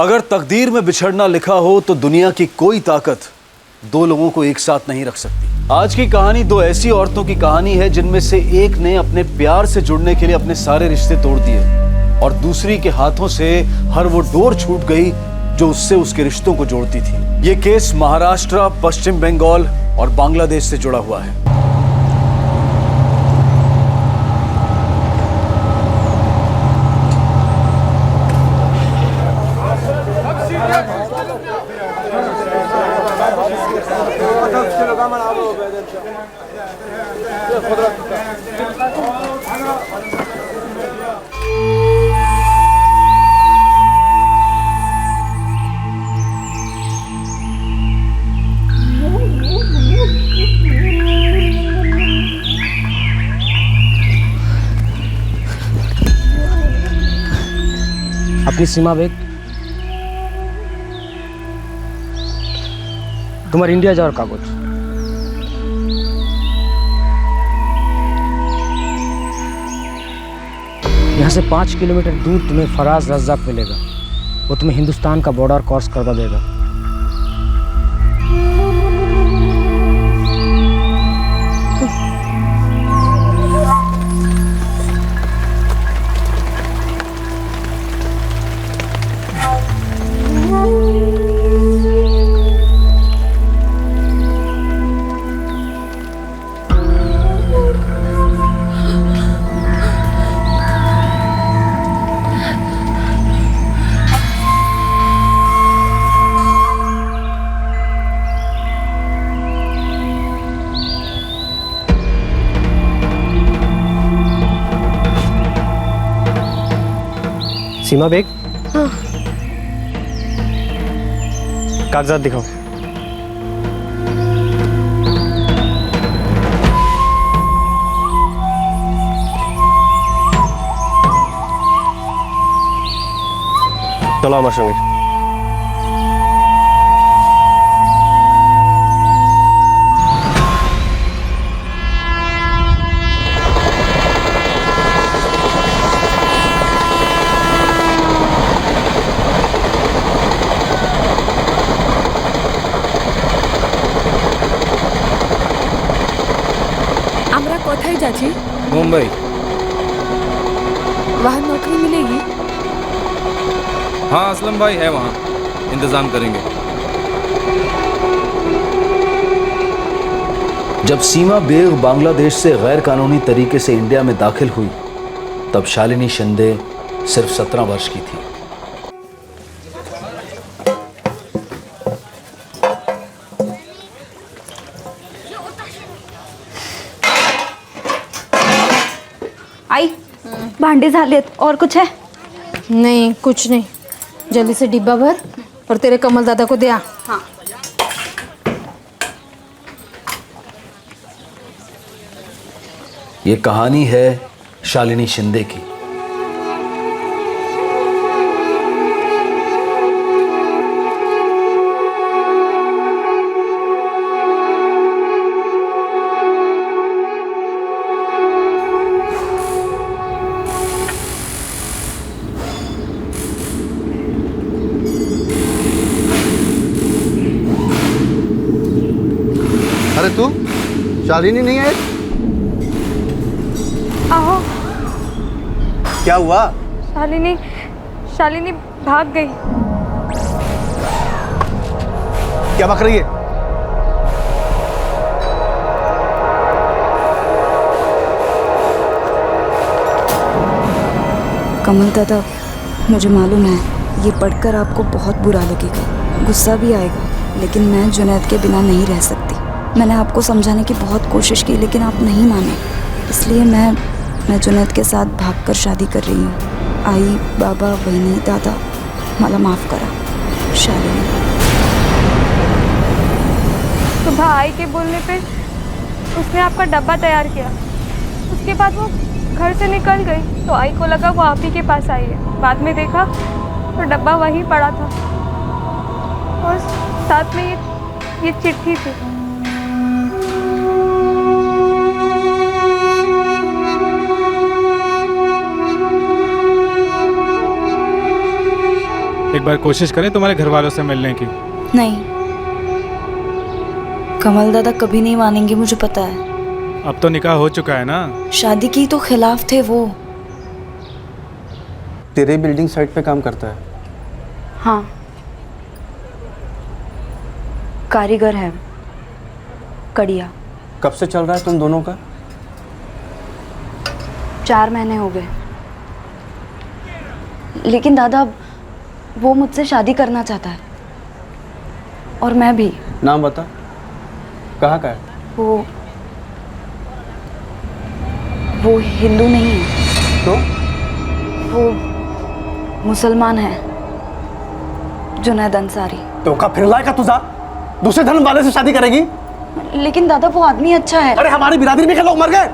अगर तकदीर में बिछड़ना लिखा हो तो दुनिया की कोई ताकत दो लोगों को एक साथ नहीं रख सकती। आज की कहानी दो ऐसी औरतों की कहानी है जिनमें से एक ने अपने प्यार से जुड़ने के लिए अपने सारे रिश्ते तोड़ दिए और दूसरी के हाथों से हर वो डोर छूट गई जो उससे उसके रिश्तों को जोड़ती थी। ये केस महाराष्ट्र, पश्चिम बंगाल और बांग्लादेश से जुड़ा हुआ है। अपनी सीमा बेग, तुम्हारे इंडिया जाओ कागज। यहाँ से 5 किलोमीटर दूर तुम्हें फराज रज़्ज़ाक मिलेगा। वो तुम्हें हिंदुस्तान का बॉर्डर क्रॉस करवा देगा। सीमा बेग, हाँ। कागजात दिखाओ। चलो আমার সঙ্গে। कोথায় যাচ্ছি? मुंबई। वहाँ नौकरी मिलेगी? हाँ असलम भाई है वहाँ, इंतज़ाम करेंगे। जब सीमा बेग बांग्लादेश से गैर कानूनी तरीके से इंडिया में दाखिल हुई तब शालिनी शिंदे सिर्फ 17 वर्ष की थी। आई भांडे झालेत और कुछ है? नहीं कुछ नहीं, जल्दी से डिब्बा भर और तेरे कमल दादा को दे आ। हाँ। ये कहानी है शालिनी शिंदे की। अरे तू शालिनी नहीं है? आओ। क्या हुआ? शालिनी भाग गई। क्या बक रही है? कमल दादा, मुझे मालूम है ये पढ़कर आपको बहुत बुरा लगेगा, गुस्सा भी आएगा, लेकिन मैं जुनैद के बिना नहीं रह सकती। मैंने आपको समझाने की बहुत कोशिश की लेकिन आप नहीं माने, इसलिए मैं जुनैद के साथ भागकर शादी कर रही हूँ। आई, बाबा, बहनी, दादा, मला माफ़ करा। शालिनी। सुबह आई के बोलने पे उसने आपका डब्बा तैयार किया, उसके बाद वो घर से निकल गई तो आई को लगा वो आप ही के पास आई है। बाद में देखा तो डब्बा वहीं पड़ा था और साथ में ये चिट्ठी थी। एक बार कोशिश करें तुम्हारे घर वालों से मिलने की। नहीं, कमल दादा कभी नहीं मानेंगे, मुझे पता है। अब तो निकाह हो चुका है ना। शादी की तो खिलाफ थे वो। तेरे बिल्डिंग साइट पे काम करता है? हाँ, कारीगर है, कड़िया। कब से चल रहा है तुम दोनों का? 4 महीने हो गए। लेकिन दादा वो मुझसे शादी करना चाहता है, और मैं भी। नाम बता, कहाँ का है? वो हिंदू नहीं है। तो? वो मुसलमान है, जुनैद अंसारी। तो का फिर लायका तुझा दूसरे धर्म वाले से शादी करेगी? लेकिन दादा वो आदमी अच्छा है। अरे हमारी बिरादरी में के लोग मर गए।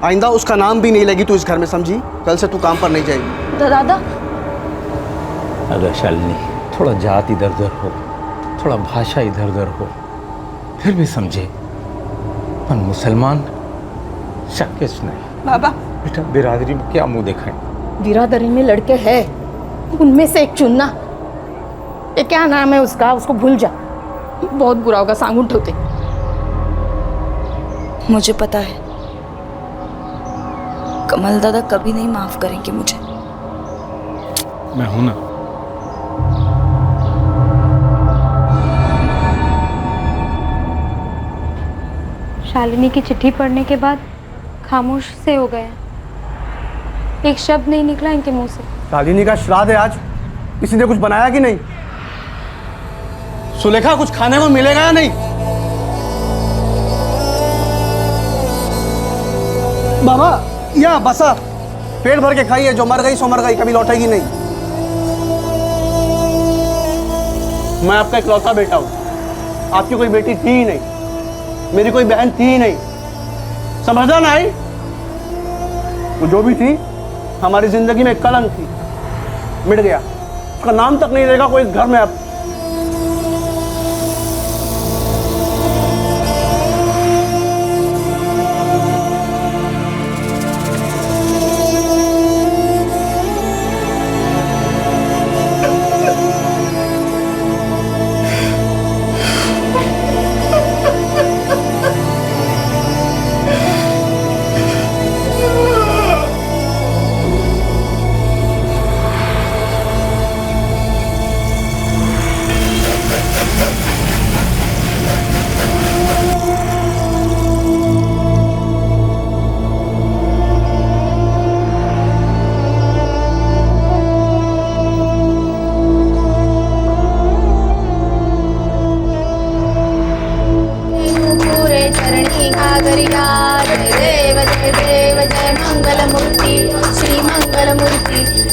आइंदा उसका नाम भी नहीं लेगी तू इस घर में, समझी? कल से तू काम पर नहीं जाएगी। दादा अगर शालिनी थोड़ा जात इधर उधर हो, थोड़ा भाषा इधर उधर हो, फिर भी समझे। पर मुसलमान शक्किस नहीं। बाबा, बेटा बिरादरी में क्या मुंह दिखाएं? बिरादरी में लड़के हैं, उनमें से एक चुनना। ये क्या नाम है उसका, उसको भूल जा, बहुत बुरा होगा, सांगून ठेवते। मुझे पता है कमल दादा कभी नहीं माफ करेंगे मुझे। मैं हूं ना। शालिनी की चिट्ठी पढ़ने के बाद खामोश से हो गए। एक शब्द नहीं निकला इनके मुंह से। शालिनी का श्राद्ध है आज, किसी ने कुछ बनाया कि नहीं? सुलेखा कुछ खाने को मिलेगा या नहीं? बाबा या बसा, पेट भर के खाइए, जो मर गई सो मर गई, कभी लौटेगी नहीं। मैं आपका इकलौता बेटा हूं, आपकी कोई बेटी थी ही नहीं, मेरी कोई बहन थी ही नहीं, समझा नहीं? वो जो भी थी हमारी जिंदगी में कलंक थी, मिट गया, उसका नाम तक नहीं रहेगा कोई इस घर में अब।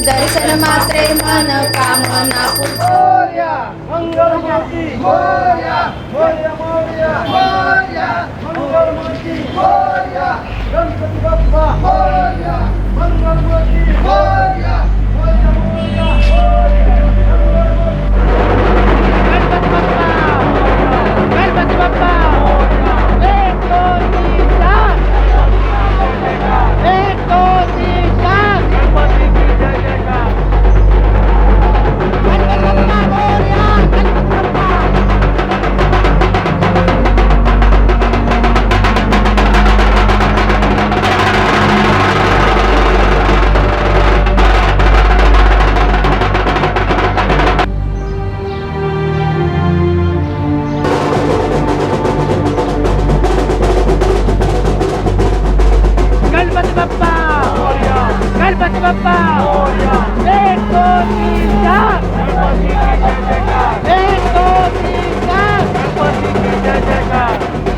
दर्शन मात्रे मन कामना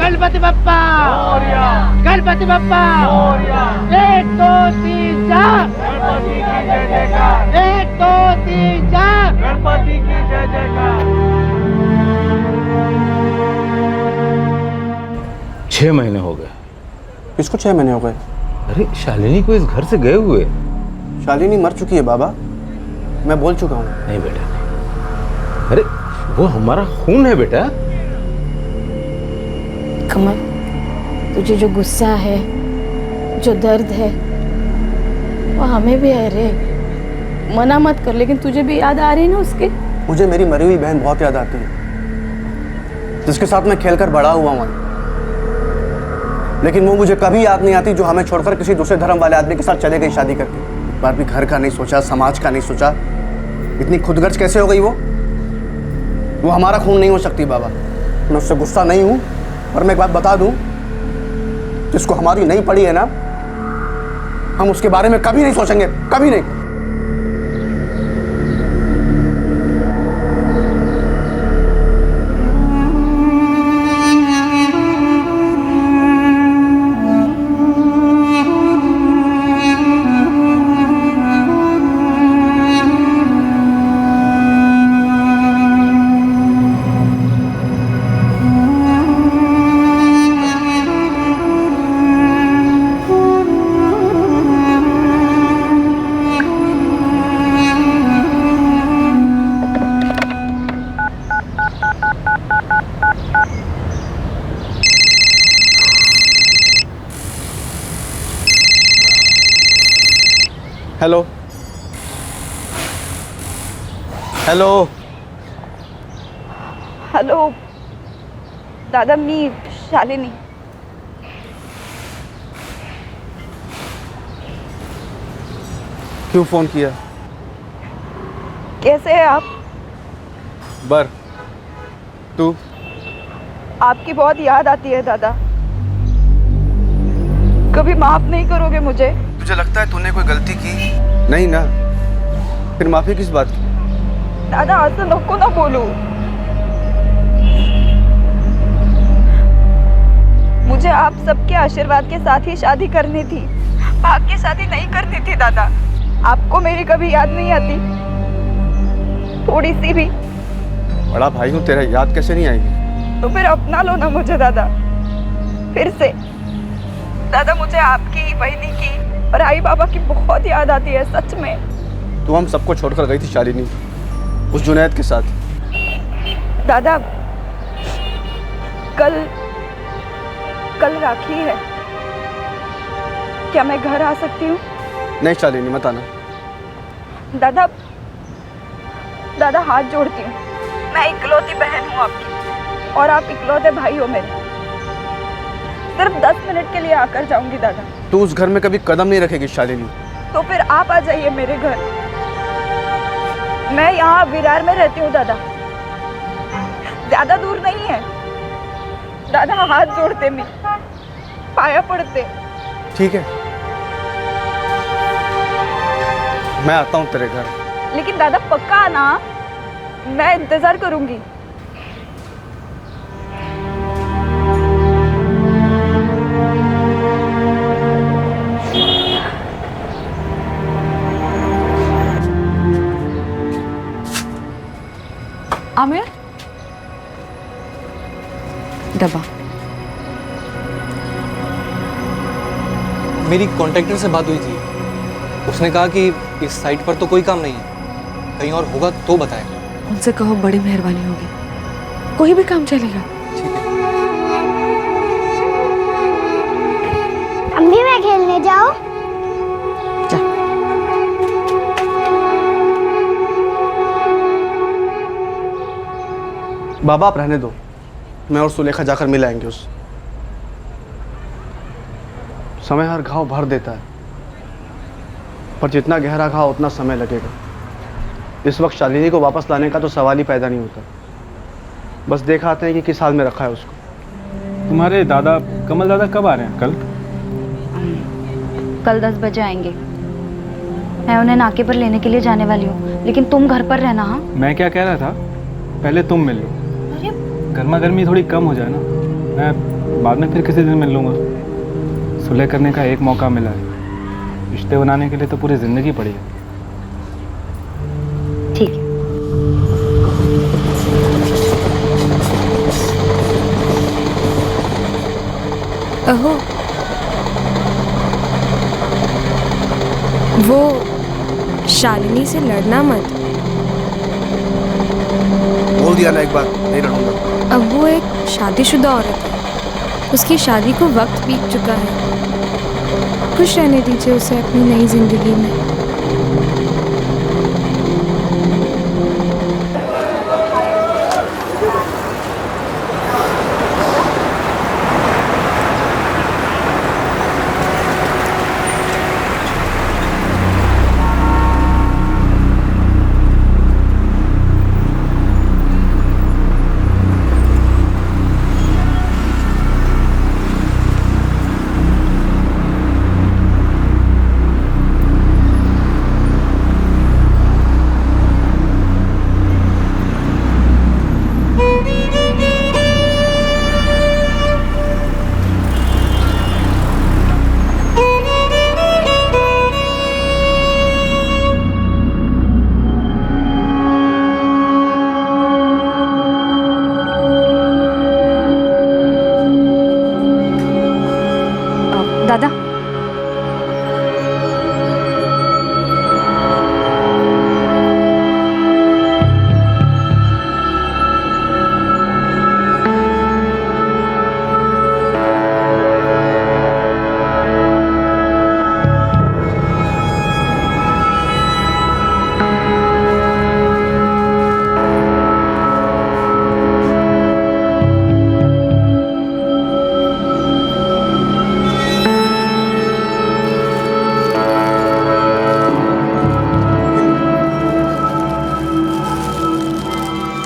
गणपति बप्पा गणपति बप्पा 1 2 3 4 1 2 3 4 गणपति की जय जयकार। 6 महीने हो गए। किसको 6 महीने हो गए? अरे शालिनी को इस घर से गए हुए। शालिनी मर चुकी है बाबा, मैं बोल चुका हूँ। नहीं बेटा नहीं। अरे वो हमारा खून है बेटा। कमल, तुझे जो गुस्सा है, जो दर्द है, वो हमें भी है रे। मना मत कर, लेकिन तुझे भी याद आ रही है ना उसके। मुझे मेरी मरी हुई बहन बहुत याद आती है, जिसके साथ मैं खेलकर बड़ा हुआ हूँ। लेकिन वो मुझे कभी याद नहीं आती जो हमें छोड़कर किसी दूसरे धर्म वाले आदमी के साथ चले गई शादी करके। एक बार भी घर का नहीं सोचा, समाज का नहीं सोचा। इतनी खुदगर्ज कैसे हो गई वो हमारा खून नहीं हो सकती बाबा। मैं उससे गुस्सा नहीं हूँ, पर मैं एक बात बता दूँ, जिसको हमारी नहीं पड़ी है ना, हम उसके बारे में कभी नहीं सोचेंगे, कभी नहीं। हेलो हेलो हॅलो दादा, मी शालिनी. क्यों फोन किया? कैसे हैं आप? बर, तू? आपकी बहुत याद आती है दादा. कभी माफ नहीं करोगे मुझे? तुझे लगता है तूने कोई गलती की? नहीं ना, फिर माफी किस बात की? दादा असं नको ना बोलू. मुझे आप सबके आशीर्वाद के साथ ही शादी करनी थी, भाग के शादी नहीं करनी थी दादा. आपको मेरी कभी याद नहीं आती? थोड़ी सी भी? बड़ा भाई हूँ तेरा, याद कैसे नहीं आएगी? तो फिर अपना लो ना मुझे दादा, फिर से. दादा मुझे आपकी, बहनी की और आई बाबा की बहुत याद आती है सच में. तू हम सबको छोड़कर गई थी शालिनी, उस जुनैद के साथ. दादा कल राखी है, क्या मैं घर आ सकती हूँ? नहीं शालिनी, मत आना. दादा हाथ जोड़ती हूँ, मैं इकलौती बहन हूँ आपकी और आप इकलौते भाई हो मेरे. सिर्फ 10 मिनट के लिए आकर जाऊंगी दादा. तू उस घर में कभी कदम नहीं रखेगी शालिनी. तो फिर आप आ जाइए मेरे घर. मैं यहाँ विरार में रहती हूँ दादा, ज्यादा दूर नहीं है. दादा हाथ जोड़ते, मैं पाया पड़ते. ठीक है, मैं आता हूँ तेरे घर. लेकिन दादा पक्का आना, मैं इंतजार करूंगी. आमिर, डब्बा. मेरी कॉन्ट्रैक्टर से बात हुई थी, उसने कहा कि इस साइट पर तो कोई काम नहीं है, कहीं और होगा तो बताएं. उनसे कहो बड़ी मेहरबानी होगी, कोई भी काम चलेगा. अम्मी मैं खेलने जाओ. बाबा आप रहने दो, मैं और सुलेखा जाकर मिल आएंगे. उस समय हर घाव भर देता है, पर जितना गहरा घाव उतना समय लगेगा. इस वक्त शालिनी को वापस लाने का तो सवाल ही पैदा नहीं होता. बस देखा आते हैं कि किस हाल में रखा है उसको. तुम्हारे दादा कमल दादा कब आ रहे हैं? कल 10 बजे आएंगे. मैं उन्हें नाके पर लेने के लिए जाने वाली हूँ, लेकिन तुम घर पर रहना. हाँ, मैं क्या कह रहा था, पहले तुम मिल लो, गर्मा गर्मी थोड़ी कम हो जाए ना. मैं बाद में फिर किसी दिन मिल लूँगा. सुलह करने का एक मौका मिला है, रिश्ते बनाने के लिए तो पूरी ज़िंदगी पड़ी है. ठीक है. अहो, वो शालिनी से लड़ना मत. बोल दिया ना एक बार, नहीं लड़ूंगा. अब वो एक शादीशुदा औरत है, उसकी शादी को वक्त बीत चुका है. खुश रहने दीजिए उसे अपनी नई जिंदगी में.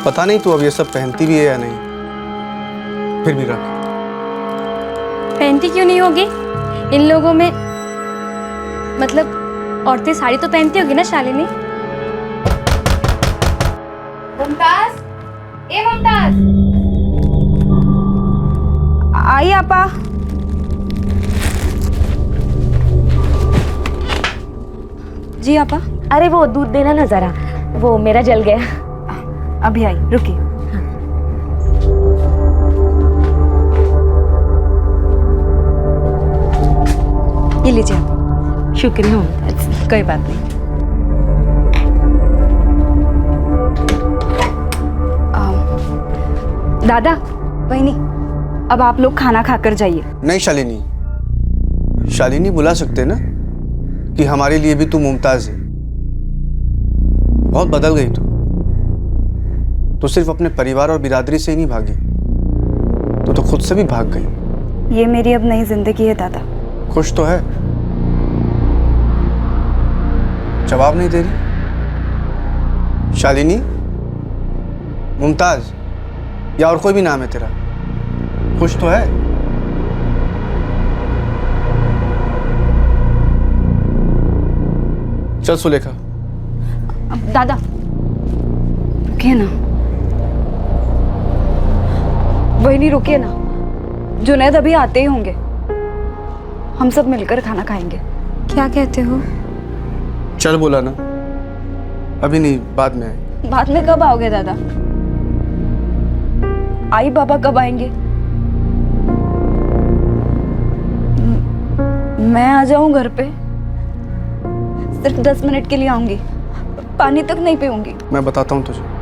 पता नहीं तू अब ये सब पहनती भी है या नहीं, फिर भी रख। पहनती क्यों नहीं होगी? इन लोगों में मतलब औरतें साड़ी तो पहनती होगी ना शालिनी। मुमताज, ए मुमताज, आई आपा। जी आपा। अरे वो दूध देना ना जरा, वो मेरा जल गया। अभी आई, रुकिए। ये लीजिए आप। शुक्रिया मुमताज। कोई बात नहीं। दादा, वही अब आप लोग खाना खाकर जाइए। नहीं शालिनी, शालिनी बुला सकते ना कि हमारे लिए भी तू मुमताज है। बहुत बदल गई तू सिर्फ अपने परिवार और बिरादरी से ही नहीं भागी, तो खुद से भी भाग गई। ये मेरी अब नई जिंदगी है दादा। खुश तो है? जवाब नहीं दे रही। शालिनी, मुमताज या और कोई भी नाम है तेरा, खुश तो है? चल सुलेखा। दादा रुकिए ना, वही रुकिए ना, जुनैद अभी आते ही होंगे, हम सब मिलकर खाना खाएंगे। क्या कहते हो? चल बोला ना, अभी नहीं, बाद में आए। बाद में कब आओगे दादा? आई बाबा कब आएंगे? मैं आ जाऊं घर पे? सिर्फ 10 मिनट के लिए आऊंगी, पानी तक नहीं पीऊंगी। मैं बताता हूं तुझे।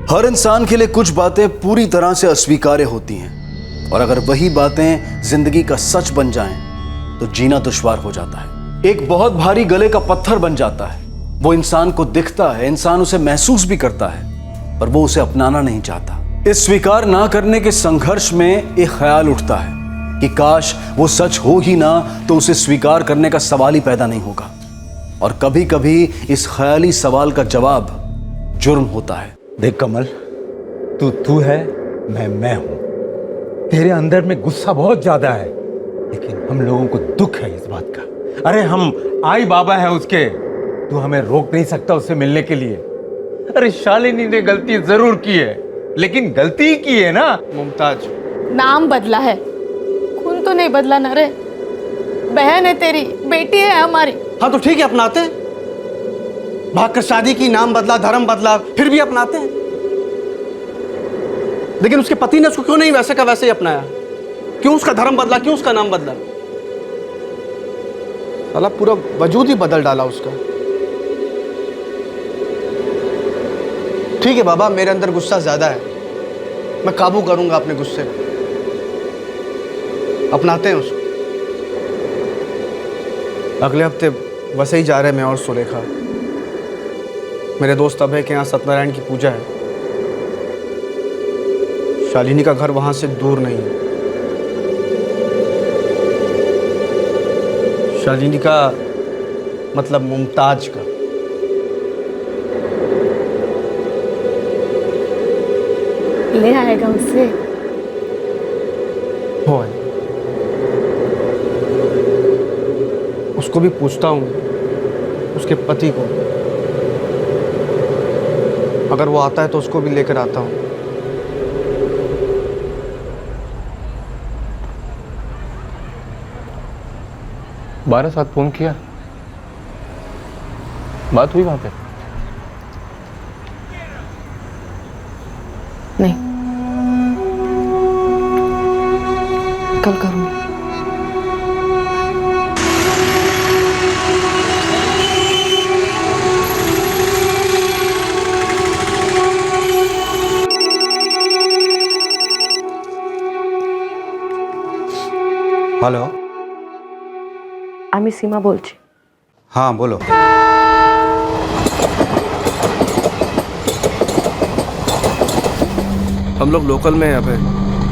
हर इंसान के लिए कुछ बातें पूरी तरह से अस्वीकार्य होती हैं, और अगर वही बातें जिंदगी का सच बन जाएं, तो जीना दुश्वार हो जाता है। एक बहुत भारी गले का पत्थर बन जाता है। वो इंसान को दिखता है, इंसान उसे महसूस भी करता है, पर वो उसे अपनाना नहीं चाहता। इस स्वीकार ना करने के संघर्ष में एक ख्याल उठता है कि काश वो सच हो ही ना, तो उसे स्वीकार करने का सवाल ही पैदा नहीं होगा। और कभी कभी इस ख्याली सवाल का जवाब जुर्म होता है। देख कमल, तू है, मैं हूं। तेरे अंदर में गुस्सा बहुत ज्यादा है, लेकिन हम लोगों को दुख है इस बात का। अरे हम आई बाबा है उसके, तू हमें रोक नहीं सकता उससे मिलने के लिए। अरे शालिनी ने गलती जरूर की है, लेकिन गलती ही की है ना। मुमताज, नाम बदला है, खून तो नहीं बदला ना रे। बहन है तेरी, बेटी है हमारी। हाँ तो ठीक है, अपनाते हैं। भागकर शादी की, नाम बदला, धर्म बदला, फिर भी अपनाते हैं। लेकिन उसके पति ने उसको क्यों नहीं वैसे का वैसे ही अपनाया? क्यों उसका धर्म बदला, क्यों उसका नाम बदला? साला पूरा वजूद ही बदल डाला उसका। ठीक है बाबा, मेरे अंदर गुस्सा ज्यादा है, मैं काबू करूंगा अपने गुस्से को। अपनाते हैं उसको। अगले हफ्ते वैसे ही जा रहे हैं मैं और सुलेखा। मेरे दोस्त अभय के यहाँ सत्यनारायण की पूजा है। शालिनी का घर वहां से दूर नहीं है। शालिनी का मतलब मुमताज का। ले आएगा उसे। हो है। उसको भी पूछता हूँ, उसके पति को। अगर वो आता है तो उसको भी लेकर आता हूँ। बारह साथ फोन किया, बात हुई वहां पे? नहीं, कल करूँगी। हेलो, আমি সীমা বলছি। हाँ बोलो। हम लोग लोकल में हैं यहाँ पे।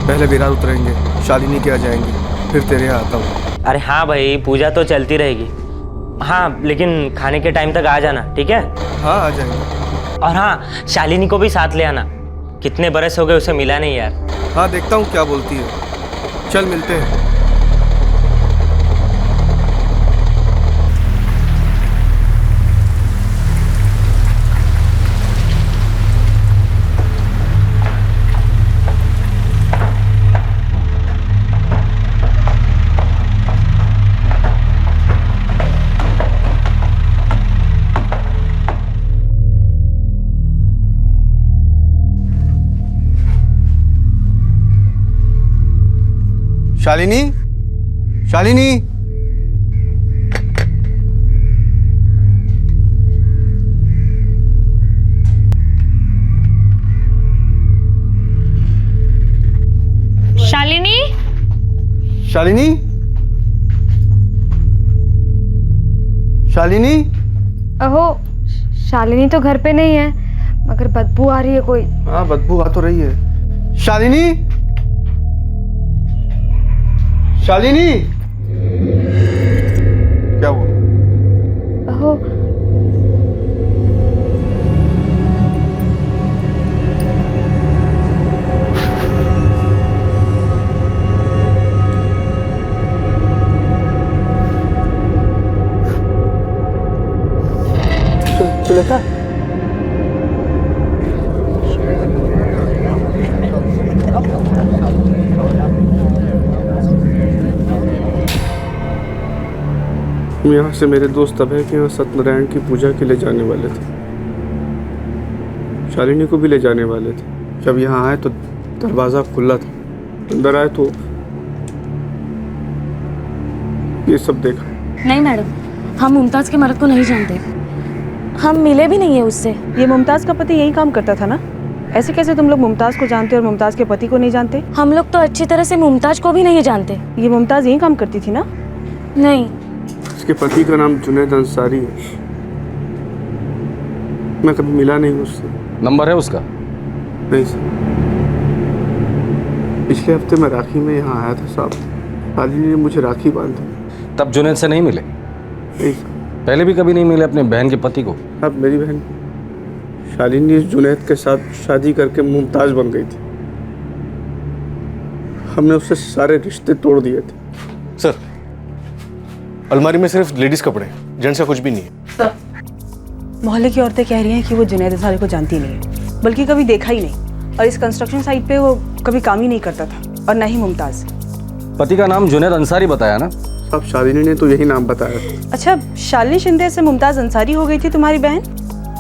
पहले विरार उतरेंगे, शालिनी के यहाँ जाएंगे, फिर तेरे यहाँ आता हूँ। अरे हाँ भाई, पूजा तो चलती रहेगी। हाँ लेकिन खाने के टाइम तक आ जाना, ठीक है? हाँ आ जाएंगे। और हाँ, शालिनी को भी साथ ले आना। कितने बरस हो गए उसे मिला नहीं यार। हाँ देखता हूँ क्या बोलती है। चल मिलते हैं। शालिनी, शालिनी, शालिनी, शालिनी, शालिनी। अहो शालिनी तो घर पे नहीं है, मगर बदबू आ रही है कोई। हाँ बदबू आ तो रही है। शालिनी, शालिनी, क्या हुआ? अहो सुलेखा, यहाँ से मेरे दोस्त अभय के यहाँ सत्यनारायण की पूजा के लिए जाने वाले थे। शालिनी को भी ले जाने वाले थे। जब यहाँ आए तो दरवाज़ा खुला था। अंदर आए तो ये सब देखा। नहीं मैडम, हम मुमताज़ के मर्द को नहीं जानते। हम मिले भी नहीं है उससे। ये मुमताज़ का पति यही काम करता था ना? ऐसे कैसे तुम लोग मुमताज़ को जानते और मुमताज़ के पति को नहीं जानते? हम लोग तो अच्छी तरह से मुमताज़ को भी नहीं जानते। ये मुमताज़ यही काम करती थी ना? नहीं। इसके पति का नाम जुनैद अंसारी है। मैं कभी मिला नहीं उससे। नंबर है उसका? नहीं सर। पिछले हफ्ते मैं राखी में यहाँ आया था साहब। शालिनी ने मुझे राखी बांधी। तब जुनैद से नहीं मिले? नहीं सर। पहले भी कभी नहीं मिले अपने बहन के पति को? अब मेरी बहन शालिनी जुनैद के साथ शादी करके मुमताज़ बन गई थी। हमने उससे सारे रिश्ते तोड़ दिए थे। सर, अलमारी में सिर्फ लेडीज कपड़े, जेंट्स का कुछ भी नहीं है। सर, मोहल्ले की औरतें कह रही हैं कि वो जुनैद अंसारी को जानती नहीं है, बल्कि कभी देखा ही नहीं। और इस कंस्ट्रक्शन साइट पे वो कभी काम ही नहीं करता था, और ना ही मुमताज़। पति का नाम जुनैद अंसारी बताया ना? अब शालिनी ने तो यही नाम बताया था। अच्छा, शालिनी शिंदे से मुमताज़ अंसारी हो गई थी तुम्हारी बहन?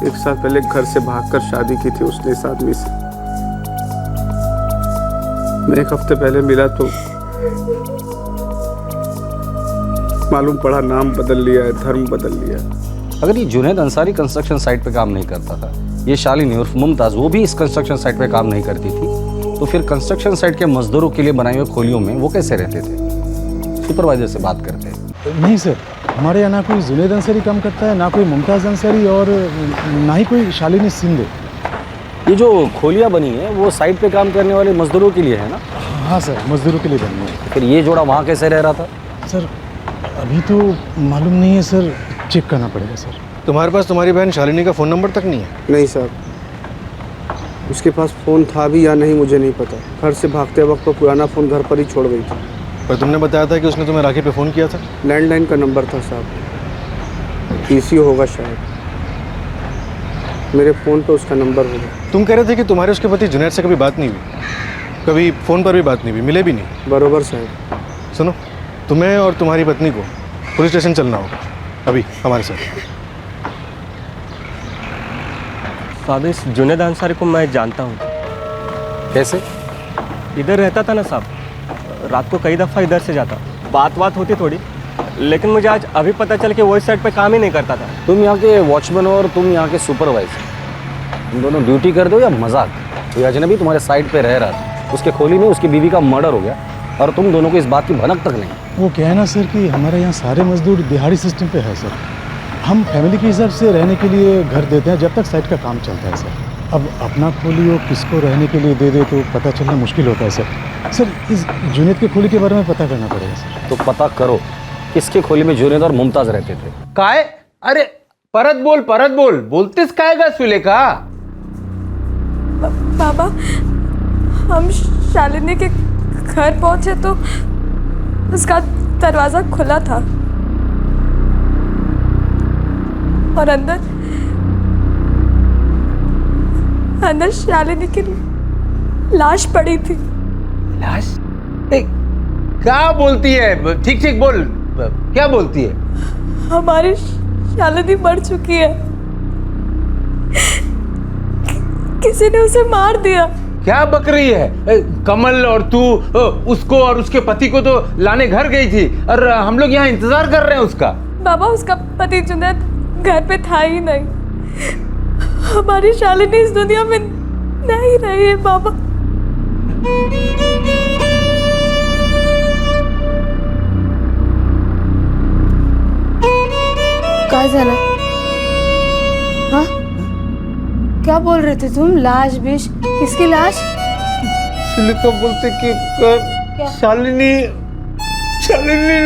एक साल पहले घर से भागकर शादी की थी उसने इस आदमी से। मैं एक हफ्ते पहले मिला तो मालूम पड़ा नाम बदल लिया है, धर्म बदल लिया है। अगर ये जुनैद अंसारी कंस्ट्रक्शन साइट पे काम नहीं करता था, ये शालिनी उर्फ मुमताज़ वो भी इस कंस्ट्रक्शन साइट पे काम नहीं करती थी, तो फिर कंस्ट्रक्शन साइट के मजदूरों के लिए बनाए हुए खोलियों में वो कैसे रहते थे? सुपरवाइजर से बात करते हैं। नहीं सर, हमारे यहाँ ना कोई जुनैद अंसारी काम करता है, ना कोई मुमताज़ अंसारी, और ना ही कोई शालिनी शिंदे। ये जो खोलियाँ बनी है वो साइट पे काम करने वाले मजदूरों के लिए है ना? हाँ सर, मजदूरों के लिए बनी है। फिर ये जोड़ा वहाँ कैसे रह रहा था? सर अभी तो मालूम नहीं है सर, चेक करना पड़ेगा सर। तुम्हारे पास तुम्हारी बहन शालिनी का फ़ोन नंबर तक नहीं है? नहीं सर, उसके पास फ़ोन था भी या नहीं मुझे नहीं पता। घर से भागते वक्त तो पुराना फ़ोन घर पर ही छोड़ गई थी। पर तुमने बताया था कि उसने तुम्हें राखी पे फ़ोन किया था। लैंडलाइन का नंबर था साहब, पीसीओ होगा शायद। मेरे फ़ोन पे उसका नंबर होगा। तुम कह रहे थे कि तुम्हारे उसके पति जुनैद से कभी बात नहीं हुई, कभी फ़ोन पर भी बात नहीं हुई, मिले भी नहीं। बरोबर साहब। सुनो, तुम्हें और तुम्हारी पत्नी को पुलिस स्टेशन चलना होगा अभी हमारे साथ। साहब, इस जुनैद अंसारी को मैं जानता हूँ। कैसे? इधर रहता था ना साहब, रात को कई दफ़ा इधर से जाता, बात होती थोड़ी, लेकिन मुझे आज अभी पता चल कि वो इस साइड पे काम ही नहीं करता था। तुम यहाँ के वॉचमैन हो और तुम यहाँ के सुपरवाइजर, तुम दोनों ड्यूटी कर दो या मजाक? कोई अजनबी तुम्हारे साइड पे रह रहा था, उसके खोली में उसकी बीवी का मर्डर हो गया और तुम दोनों को इस बात की भनक तक नहीं। वो क्या है ना सर कि हमारे यहाँ सारे मजदूर दिहाड़ी सिस्टम पे है सर। हम फैमिली के हिसाब से रहने के लिए घर देते हैं जब तक साइट का काम चलता है सर। अब अपना खोली वो किसको रहने के लिए दे दे तो पता चलना मुश्किल होता है सर। सर इस जुनेद के खोली के बारे में पता करना पड़ेगा सर। तो पता करो किसके खोली में जुनेद और मुमताज रहते थे। काय? अरे परत बोल बोलतेस काय गा सुलेखा? बाबा, हम शालिनी के घर पहुंचे तो उसका दरवाजा खुला था और अंदर शालिनी की लाश पड़ी थी। लाश? क्या बोलती है? ठीक ठीक बोल, क्या बोलती है? हमारी शालिनी मर चुकी है, किसी ने उसे मार दिया। क्या बक रही है? कमल और तू उसको और उसके पति को तो लाने घर गई थी और हम लोग यहाँ इंतजार कर रहे हैं उसका। बाबा, उसका पति जुनैद घर पे था ही नहीं। हमारी शालिनी इस दुनिया में नहीं रही है बाबा। क्या झालं? हाँ, क्या बोल रहे थे तुम? लाश बिश? किसकी लाश? सुलेखा बोलते कि शालिनी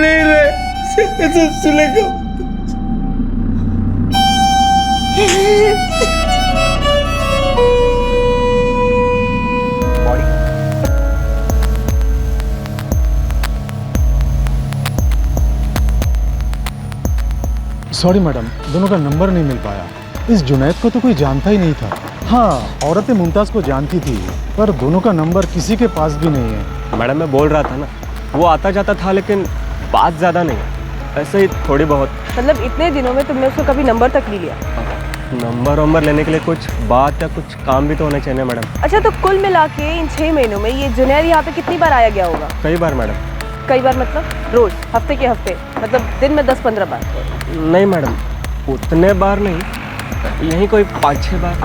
नहीं रहे। सुलेखा सॉरी मैडम, दोनों का नंबर नहीं मिल पाया। इस जुनैद को तो कोई जानता ही नहीं था। हाँ, औरतें मुमताज़ को जानती थी पर दोनों का नंबर किसी के पास भी नहीं है। मैडम मैं बोल रहा था ना, वो आता जाता था लेकिन बात ज़्यादा नहीं, ऐसे ही थोड़ी बहुत। मतलब इतने दिनों में तुमने उसको कभी नंबर तक नहीं लिया? नंबर लेने के लिए कुछ बात या कुछ काम भी तो होना चाहिए ना मैडम। अच्छा, तो कुल मिला के इन 6 महीनों में ये जुनैद यहाँ पे कितनी बार आया गया होगा? कई बार मैडम। कई बार मतलब रोज, हफ्ते के हफ्ते, मतलब दिन में 10-15 बार? नहीं मैडम, उतने बार नहीं, यही कोई 5-6 बार।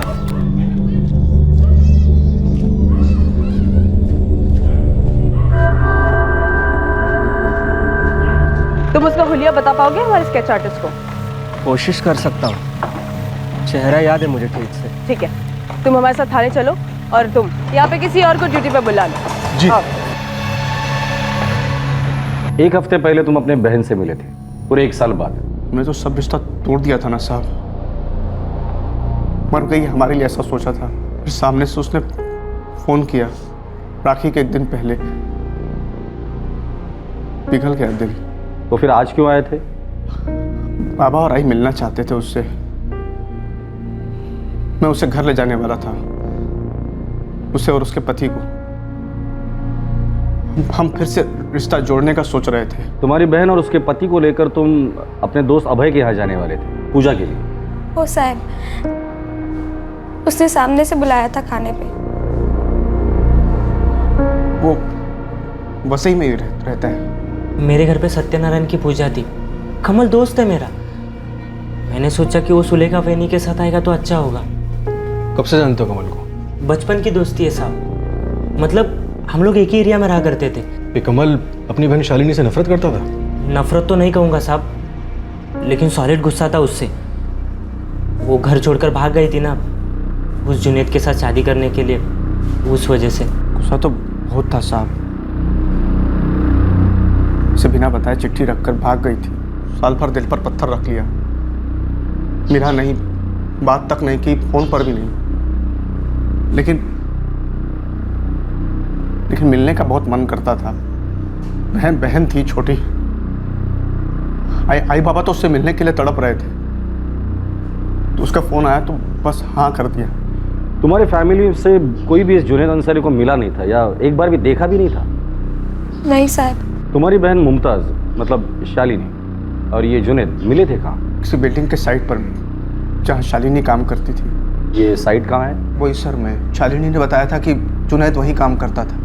तुम उसका हुलिया बता पाओगे हमारे स्केच आर्टिस्ट को? कोशिश कर सकता हूँ, चेहरा याद है मुझे ठीक से। ठीक है, तुम हमारे साथ थाने चलो और तुम यहाँ पे किसी और को ड्यूटी पे बुला लो। जी। एक हफ्ते पहले तुम अपने बहन से मिले थे, पूरे 1 साल बाद। मैं तो सब रिश्ता तोड़ दिया था ना साहब, मर गई हमारे लिए ऐसा सोचा था। फिर सामने से उसने फोन किया राखी के 1 दिन पहले, पिघल गया दिल। तो फिर आज क्यों आए थे? बाबा और आई मिलना चाहते थे उससे। मैं उसे घर ले जाने वाला था, उसे और उसके पति को। हम फिर से रिश्ता जोड़ने का सोच रहे थे। तुम्हारी बहन और उसके पति को लेकर तुम अपने दोस्त अभय के यहाँ जाने वाले थे पूजा के लिए। ओ साहब, उसने सामने से बुलाया था खाने पे। वो वसई में ही रहता है। मेरे घर पे सत्यनारायण की पूजा थी, कमल दोस्त है मेरा। मैंने सोचा कि वो सुलेखा वेनी के साथ आएगा तो अच्छा होगा। कब से जानते हो कमल को? बचपन की दोस्ती है साहब, मतलब हम लोग एक ही एरिया में रहा करते थे। ये कमल अपनी बहन शालिनी से नफरत करता था? नफरत तो नहीं कहूँगा साहब, लेकिन सॉलिड गुस्सा था उससे। वो घर छोड़कर भाग गई थी ना उस जुनेद के साथ शादी करने के लिए, उस वजह से। गुस्सा तो बहुत था साहब, उसे बिना बताए चिट्ठी रखकर भाग गई थी। साल भर दिल पर पत्थर रख लिया, मिला नहीं, बात तक नहीं की, फोन पर भी नहीं। लेकिन मिलने का बहुत मन करता था। बहन थी छोटी, आई बाबा तो उससे मिलने के लिए तड़प रहे थे, तो उसका फोन आया तो बस हाँ कर दिया। तुम्हारे फैमिली से कोई भी इस जुनेद अंसारी को मिला नहीं था या एक बार भी देखा भी नहीं था? नहीं साहब। तुम्हारी बहन मुमताज मतलब शालिनी और ये जुनेद मिले थे कहाँ? किसी बिल्डिंग के साइट पर जहाँ शालिनी काम करती थी। ये साइट कहाँ है? वही सर, में शालिनी ने बताया था कि जुनेद वहीं काम करता था।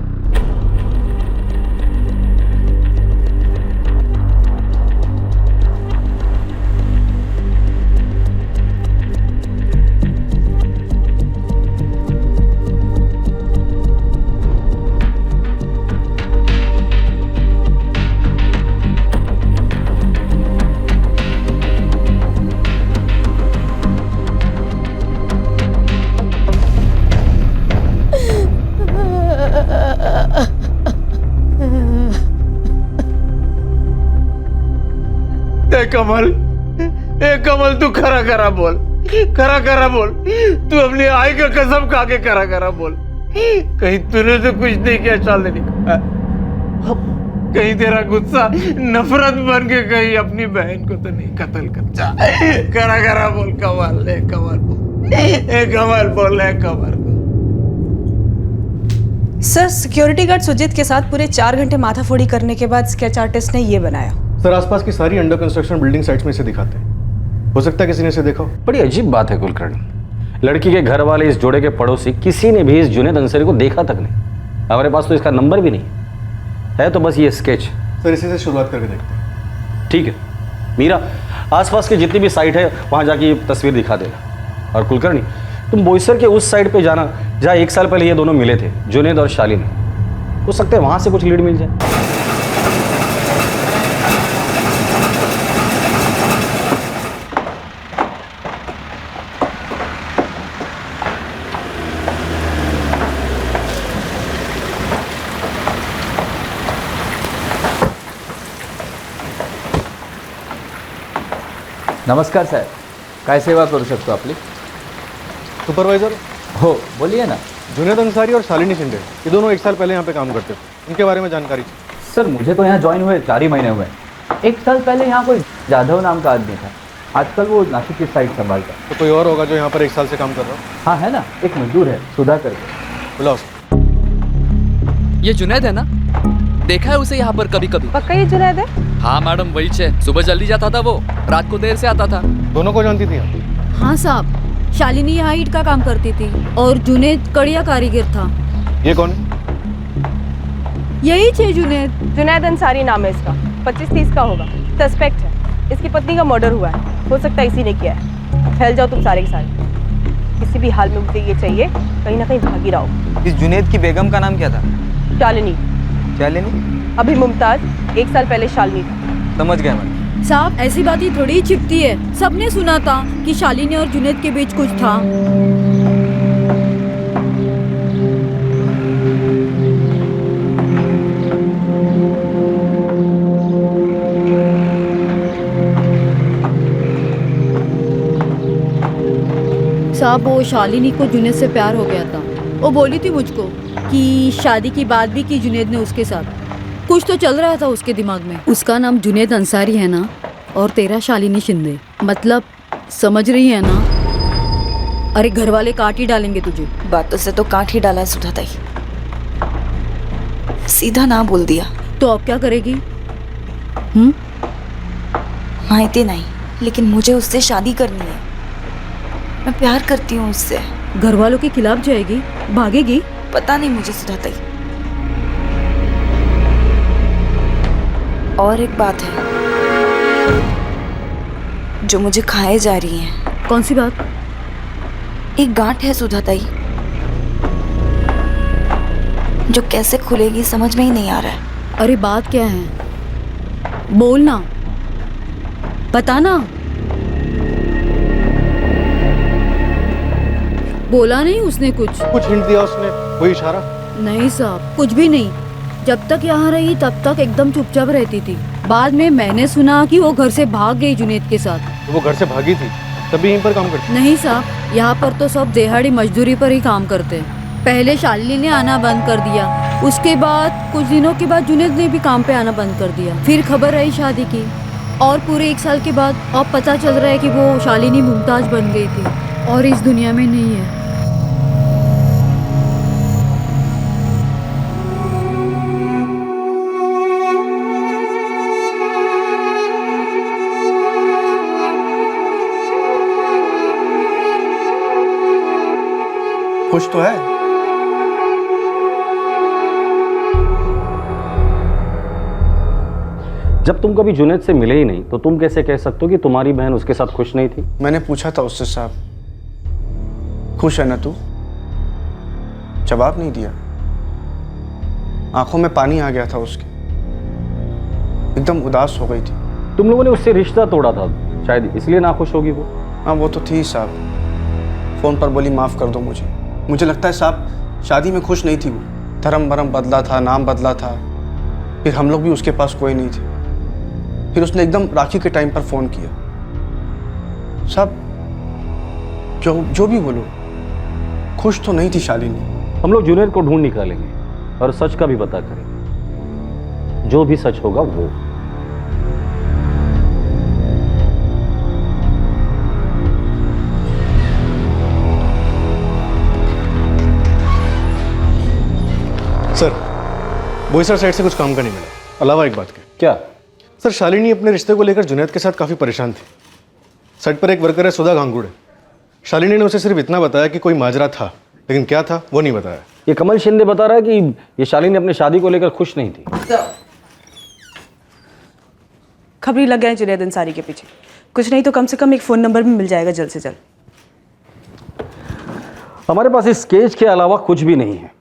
कमल, ए कमल तू खरा खरा बोल, खरा खरा बोल, तू अपनी आई का कसम खा के खरा खरा बोल, कहीं तूने तो कुछ नहीं किया शालिनी, कहीं तेरा गुस्सा नफरत बन के कहीं अपनी बहन को तो नहीं कत्ल कर जा, खरा खरा बोल कमल, ए कमल बोल, ए कमल बोल, ए कमल। सर, सिक्योरिटी गार्ड सुजीत के साथ पूरे 4 घंटे माथाफोड़ी करने के बाद स्केच आर्टिस्ट ने ये बनाया। सर आसपास की सारी अंडर कंस्ट्रक्शन बिल्डिंग साइट्स में से दिखाते हैं, हो सकता है किसी ने इसे देखा हो। बड़ी अजीब बात है कुलकर्णी, लड़की के घर वाले, इस जोड़े के पड़ोसी, किसी ने भी इस जुनैद अंसारी को देखा तक नहीं। हमारे पास तो इसका नंबर भी नहीं है, तो बस ये स्केच। सर इसी से शुरुआत करके देखते हैं। ठीक है मीरा, आसपास की जितनी भी साइट है वहां जाके ये तस्वीर दिखा देना। और कुलकर्णी तुम बोईसर के उस साइड पे जाना जहाँ 1 साल पहले ये दोनों मिले थे, जुनैद और शालिनी। हो सकता है वहां से कुछ लीड मिल जाए। नमस्कार साहेब, काय सेवा करू शकतो आपली? सुपरवाइजर हो, बोलिए ना। जुनैद अंसारी और शालिनी शिंदे, ये दोनों 1 साल पहले यहाँ पे काम करते थे, इनके बारे में जानकारी। सर मुझे तो यहाँ ज्वाइन हुए 4 ही महीने हुए। 1 साल पहले यहाँ कोई जाधव नाम का आदमी था, आजकल वो नासिक की साइड संभालता। तो कोई और होगा जो यहाँ पर 1 साल से काम कर रहा हो? हाँ है ना, एक मजदूर है सुधा करके। बुलाओ। ये जुनैद है ना? देखा है उसे यहाँ पर कभी कभी। पक्का ये जुनैद है? हाँ मैडम वही है, सुबह जल्दी जाता था वो, रात को देर से आता था। दोनों को जानती थी? हाँ साहब, शालिनी यहाँ ईंट का काम करती थी और जुनैद कड़िया कारीगर था। ये कौन है? यही है जुनैद। जुनैद अंसारी नाम है इसका, 25-30 का होगा, सस्पेक्ट है। इसकी पत्नी का मर्डर हुआ है, हो सकता है इसी ने किया है। फैल जाओ तुम सारे के सारे, किसी भी हाल में मुझे ये चाहिए, कहीं ना कहीं भागी रहो। इस जुनैद की बेगम का नाम क्या था? शालिनी। शालिनी? अभी मुमताज, 1 साल पहले शालिनी था। समझ गया मैडम। साहब ऐसी बातें थोड़ी ही छिपती है, सबने सुना था कि शालिनी और जुनैद के बीच कुछ था। साहब वो शालिनी को जुनैद से प्यार हो गया था, वो बोली थी मुझको कि शादी की बात भी की जुनैद ने उसके साथ। कुछ तो चल रहा था उसके दिमाग में। उसका नाम जुनैद अंसारी है ना, और तेरा शालिनी शिंदे, मतलब समझ रही है ना? अरे घर वाले काट ही डालेंगे तुझे। बातों से तो काट ही डाला है सुधा ताई, सीधा ना बोल दिया। तो अब क्या करेगी? माहिती नहीं, लेकिन मुझे उससे शादी करनी है। मैं प्यार करती हूँ उससे। घर वालों के खिलाफ जाएगी, भागेगी? पता नहीं मुझे सुधा ताई। और एक बात है जो मुझे खाए जा रही है। कौन सी बात? एक गांठ है सुधा ताई, जो कैसे खुलेगी समझ में ही नहीं आ रहा है। अरे बात क्या है? बोलना, बताना। बोला नहीं उसने? कुछ हिंट दिया उसने? कोई इशारा? नहीं साहब, कुछ भी नहीं। जब तक यहाँ रही तब तक एकदम चुपचाप रहती थी। बाद में मैंने सुना कि वो घर से भाग गई जुनैद के साथ। तो वो घर से भागी थी तभी यहीं पर काम करती? नहीं साहब, यहाँ पर तो सब दिहाड़ी मजदूरी पर ही काम करते हैं। पहले शालिनी ने आना बंद कर दिया, उसके बाद कुछ दिनों के बाद जुनैद ने भी काम पे आना बंद कर दिया। फिर खबर आई शादी की, और पूरे 1 साल के बाद अब पता चल रहा है कि वो शालिनी मुमताज बन गई थी और इस दुनिया में नहीं है। कुछ तो है। जब तुम कभी जुनैद से मिले ही नहीं तो तुम कैसे कह सकते हो कि तुम्हारी बहन उसके साथ खुश नहीं थी? मैंने पूछा था उससे, साहब खुश है ना तू? जवाब नहीं दिया। आंखों में पानी आ गया था उसके, एकदम उदास हो गई थी। तुम लोगों ने उससे रिश्ता तोड़ा था, शायद इसलिए नाखुश होगी वो। हाँ वो तो थी साहब, फोन पर बोली माफ कर दो मुझे लगता है साहब शादी में खुश नहीं थी वो। धर्म बदला था, नाम बदला था, फिर हम लोग भी उसके पास कोई नहीं थे। फिर उसने एकदम राखी के टाइम पर फ़ोन किया। साहब जो भी बोलो, खुश तो नहीं थी शालिनी। हम लोग जुनैद को ढूंढ निकालेंगे और सच का भी पता करेंगे। जो भी सच होगा वो। सर, बोईसर साइड से कुछ काम का नहीं मिला, अलावा एक बात के। क्या? सर, शालिनी अपने रिश्ते को लेकर जुनैद के साथ काफ़ी परेशान थी। साइड पर एक वर्कर है सुधा गांगुड़े। शालिनी ने उसे सिर्फ इतना बताया कि कोई माजरा था, लेकिन क्या था वो नहीं बताया। ये कमल शिंदे बता रहा है कि ये शालिनी अपनी शादी को लेकर खुश नहीं थी। खबरी लग गए हैं जुनैद अंसारी के पीछे। कुछ नहीं तो कम से कम एक फ़ोन नंबर भी मिल जाएगा जल्द से जल्द। हमारे पास इस केस के अलावा कुछ भी नहीं है।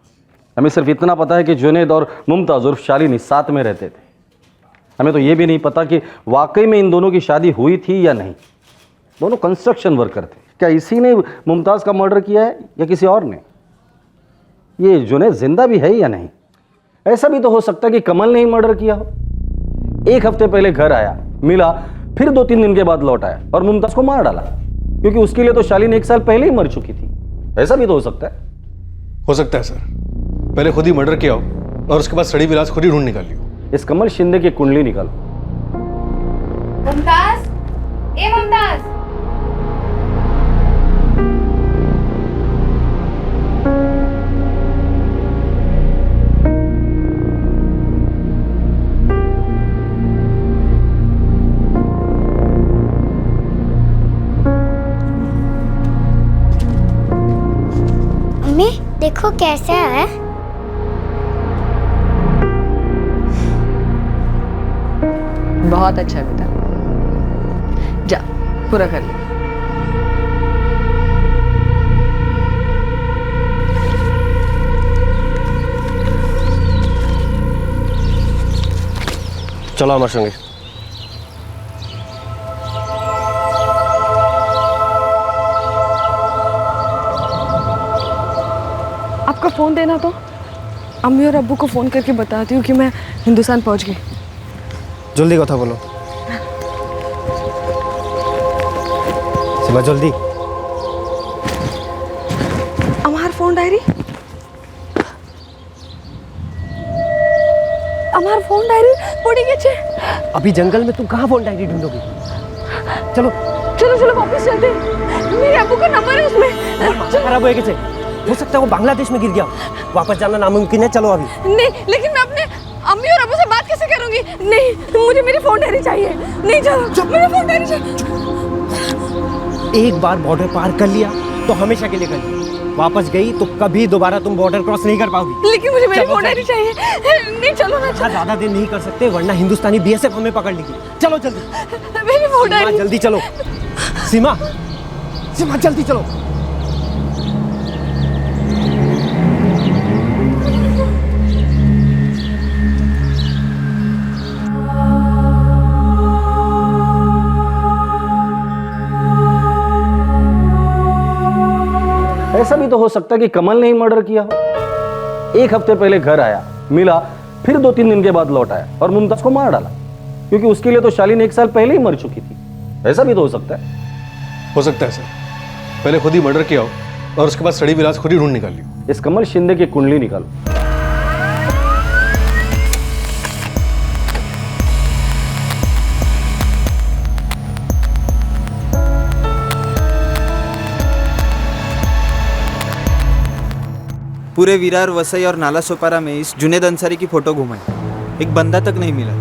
हमें सिर्फ इतना पता है कि जुनैद और मुमताज़ उर्फ शालिनी साथ में रहते थे। हमें तो ये भी नहीं पता कि वाकई में इन दोनों की शादी हुई थी या नहीं। दोनों कंस्ट्रक्शन वर्कर थे। क्या इसी ने मुमताज़ का मर्डर किया है या किसी और ने? ये जुनैद जिंदा भी है या नहीं? ऐसा भी तो हो सकता है कि कमल ने ही मर्डर किया हो। एक हफ्ते पहले घर आया, मिला, फिर 2-3 दिन के बाद लौट आया और मुमताज़ को मार डाला, क्योंकि उसके लिए तो शालिनी 1 साल पहले ही मर चुकी थी। ऐसा भी तो हो सकता है। हो सकता है सर, पहले खुद ही मर्डर किया हो और उसके बाद सड़ी विलास खुद ही ढूंढ निकाल लियो। इस कमल शिंदे की कुंडली निकालो। मुमताज, ए मुमताज। मम्मी देखो कैसा है। बहुत अच्छा है बेटा, जा पूरा कर ले। चलो हमारे संगे। आपका फ़ोन देना तो अम्मी और अब्बू को फ़ोन करके बताती हूँ कि मैं हिंदुस्तान पहुँच गई। जल्दी कथा बोलो सीमा, जल्दी। আমার ফোন ডায়েরি, আমার ফোন ডায়েরি পড়ে গেছে। अभी जंगल में तुम कहाँ फोन डायरी ढूंढोगी? चलो चलो चलो वापस चलते हैं। मेरे अब्बू का नंबर है उसमें। खराब हो गए, हो सकता है वो बांग्लादेश में गिर गया। वापस जाना नामुमकिन है, चलो अभी। नहीं, लेकिन मैं अपने अम्मी और अब्बू से बात कैसे करूंगी? नहीं, मुझे मेरी फोन डायरी चाहिए। नहीं, चलो मेरी फोन डायरी चाहिए। एक बार बॉर्डर पार कर लिया तो हमेशा के लिए कर लिया। वापस गई तो कभी दोबारा तुम बॉर्डर क्रॉस नहीं कर पाओगी। लेकिन मुझे मेरी फोन डायरी चाहिए। नहीं, चलो ना। ज्यादा देर नहीं कर सकते, वरना हिंदुस्तानी BSF हमें पकड़ लेगी। चलो जल्दी। मेरी फोन डायरी जल्दी चलो। सीमा, सीमा जल्दी चलो। ऐसा भी तो हो सकता है कि कमल ने ही मर्डर किया हो। एक हफ्ते पहले घर आया, मिला, फिर 2-3 दिन के बाद लौट आया और मुमताज़ को मार डाला, क्योंकि उसके लिए तो शालिनी 1 साल पहले ही मर चुकी थी। ऐसा भी तो हो सकता है। हो सकता है सर, पहले खुद ही मर्डर किया हो और उसके बाद सड़ी विलास खुद ही ढूंढ निकाल लियो। इस कमल शिंदे की कुंडली निकालो। पूरे विरार, वसई और नाला सोपारा में इस जुनैद अंसारी की फ़ोटो घुमाई, एक बंदा तक नहीं मिला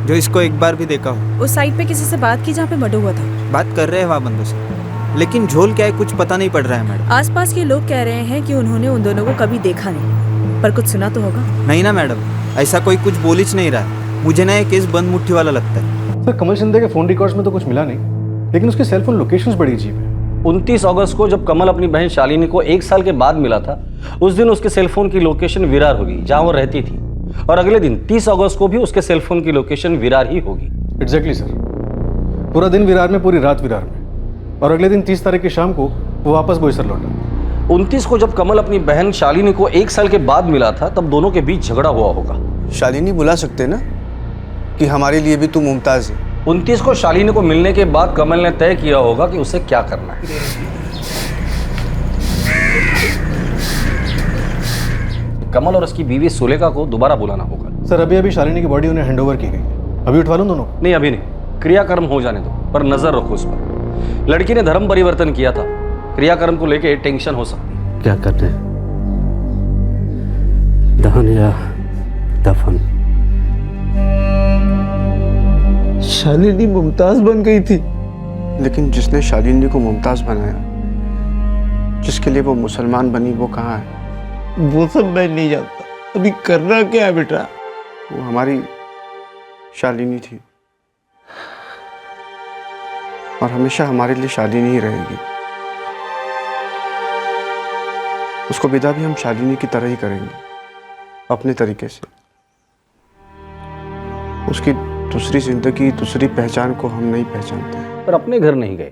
जो इसको एक बार भी देखा हो। उस साइट पे किसी से बात की जहाँ पे मर्डर हुआ था? बात कर रहे हैं वहाँ बंदों से, लेकिन झोल क्या है कुछ पता नहीं पड़ रहा है मैडम। आसपास के लोग कह रहे हैं कि उन्होंने उन दोनों को कभी देखा नहीं, पर कुछ सुना तो होगा। नहीं ना मैडम, ऐसा कोई कुछ बोल ही नहीं रहा। मुझे ना ये केस बंद मुट्ठी वाला लगता है। सर, कमल शिंदे के फ़ोन रिकॉर्ड्स में तो कुछ मिला नहीं, लेकिन उसके सेलफोन लोकेशंस बड़ी अजीब है। 29 अगस्त को जब कमल अपनी बहन शालिनी को 1 साल के बाद मिला था, उस दिन उसके सेलफोन की लोकेशन विरार होगी जहां वो रहती थी, और अगले दिन 30 अगस्त को भी उसके सेलफोन की लोकेशन विरार ही होगी। एग्जैक्टली सर, पूरा दिन विरार में, पूरी रात विरार में, और अगले दिन 30 तारीख की शाम को वो वापस बोईसर लौटा। 29 को जब कमल अपनी बहन शालिनी को 1 साल के बाद मिला था, तब दोनों के बीच झगड़ा हुआ होगा। शालिनी बुला सकते ना, कि हमारे लिए भी तू मुमताज़ है। 29 को शालिनी को मिलने के बाद कमल ने तय किया होगा कि उसे क्या करना है। कमल और उसकी बीवी सुलेखा को दोबारा बुलाना होगा। सर अभी शालिनी की बॉडी उन्हें हैंडओवर की गई, अभी उठवा लूं दोनों? नहीं अभी नहीं, क्रियाकर्म हो जाने दो, पर नजर रखो उस पर। लड़की ने धर्म परिवर्तन किया था, क्रियाकर्म को लेके टेंशन हो सकती है। क्या करते हैं, दहन या दफन? शालिनी मुमताज़ बन गई थी, लेकिन जिसने शालिनी को मुमताज़ बनाया, जिसके लिए वो मुसलमान बनी, वो कहाँ है? वो सब मैं नहीं जानता। अभी करना क्या है बेटा? वो हमारी शालिनी थी और हमेशा हमारे लिए शालिनी ही रहेगी। उसको विदा भी हम शालिनी की तरह ही करेंगे, अपने तरीके से। उसकी दूसरी जिंदगी, दूसरी पहचान को हम नहीं पहचानते। पर अपने घर नहीं गए,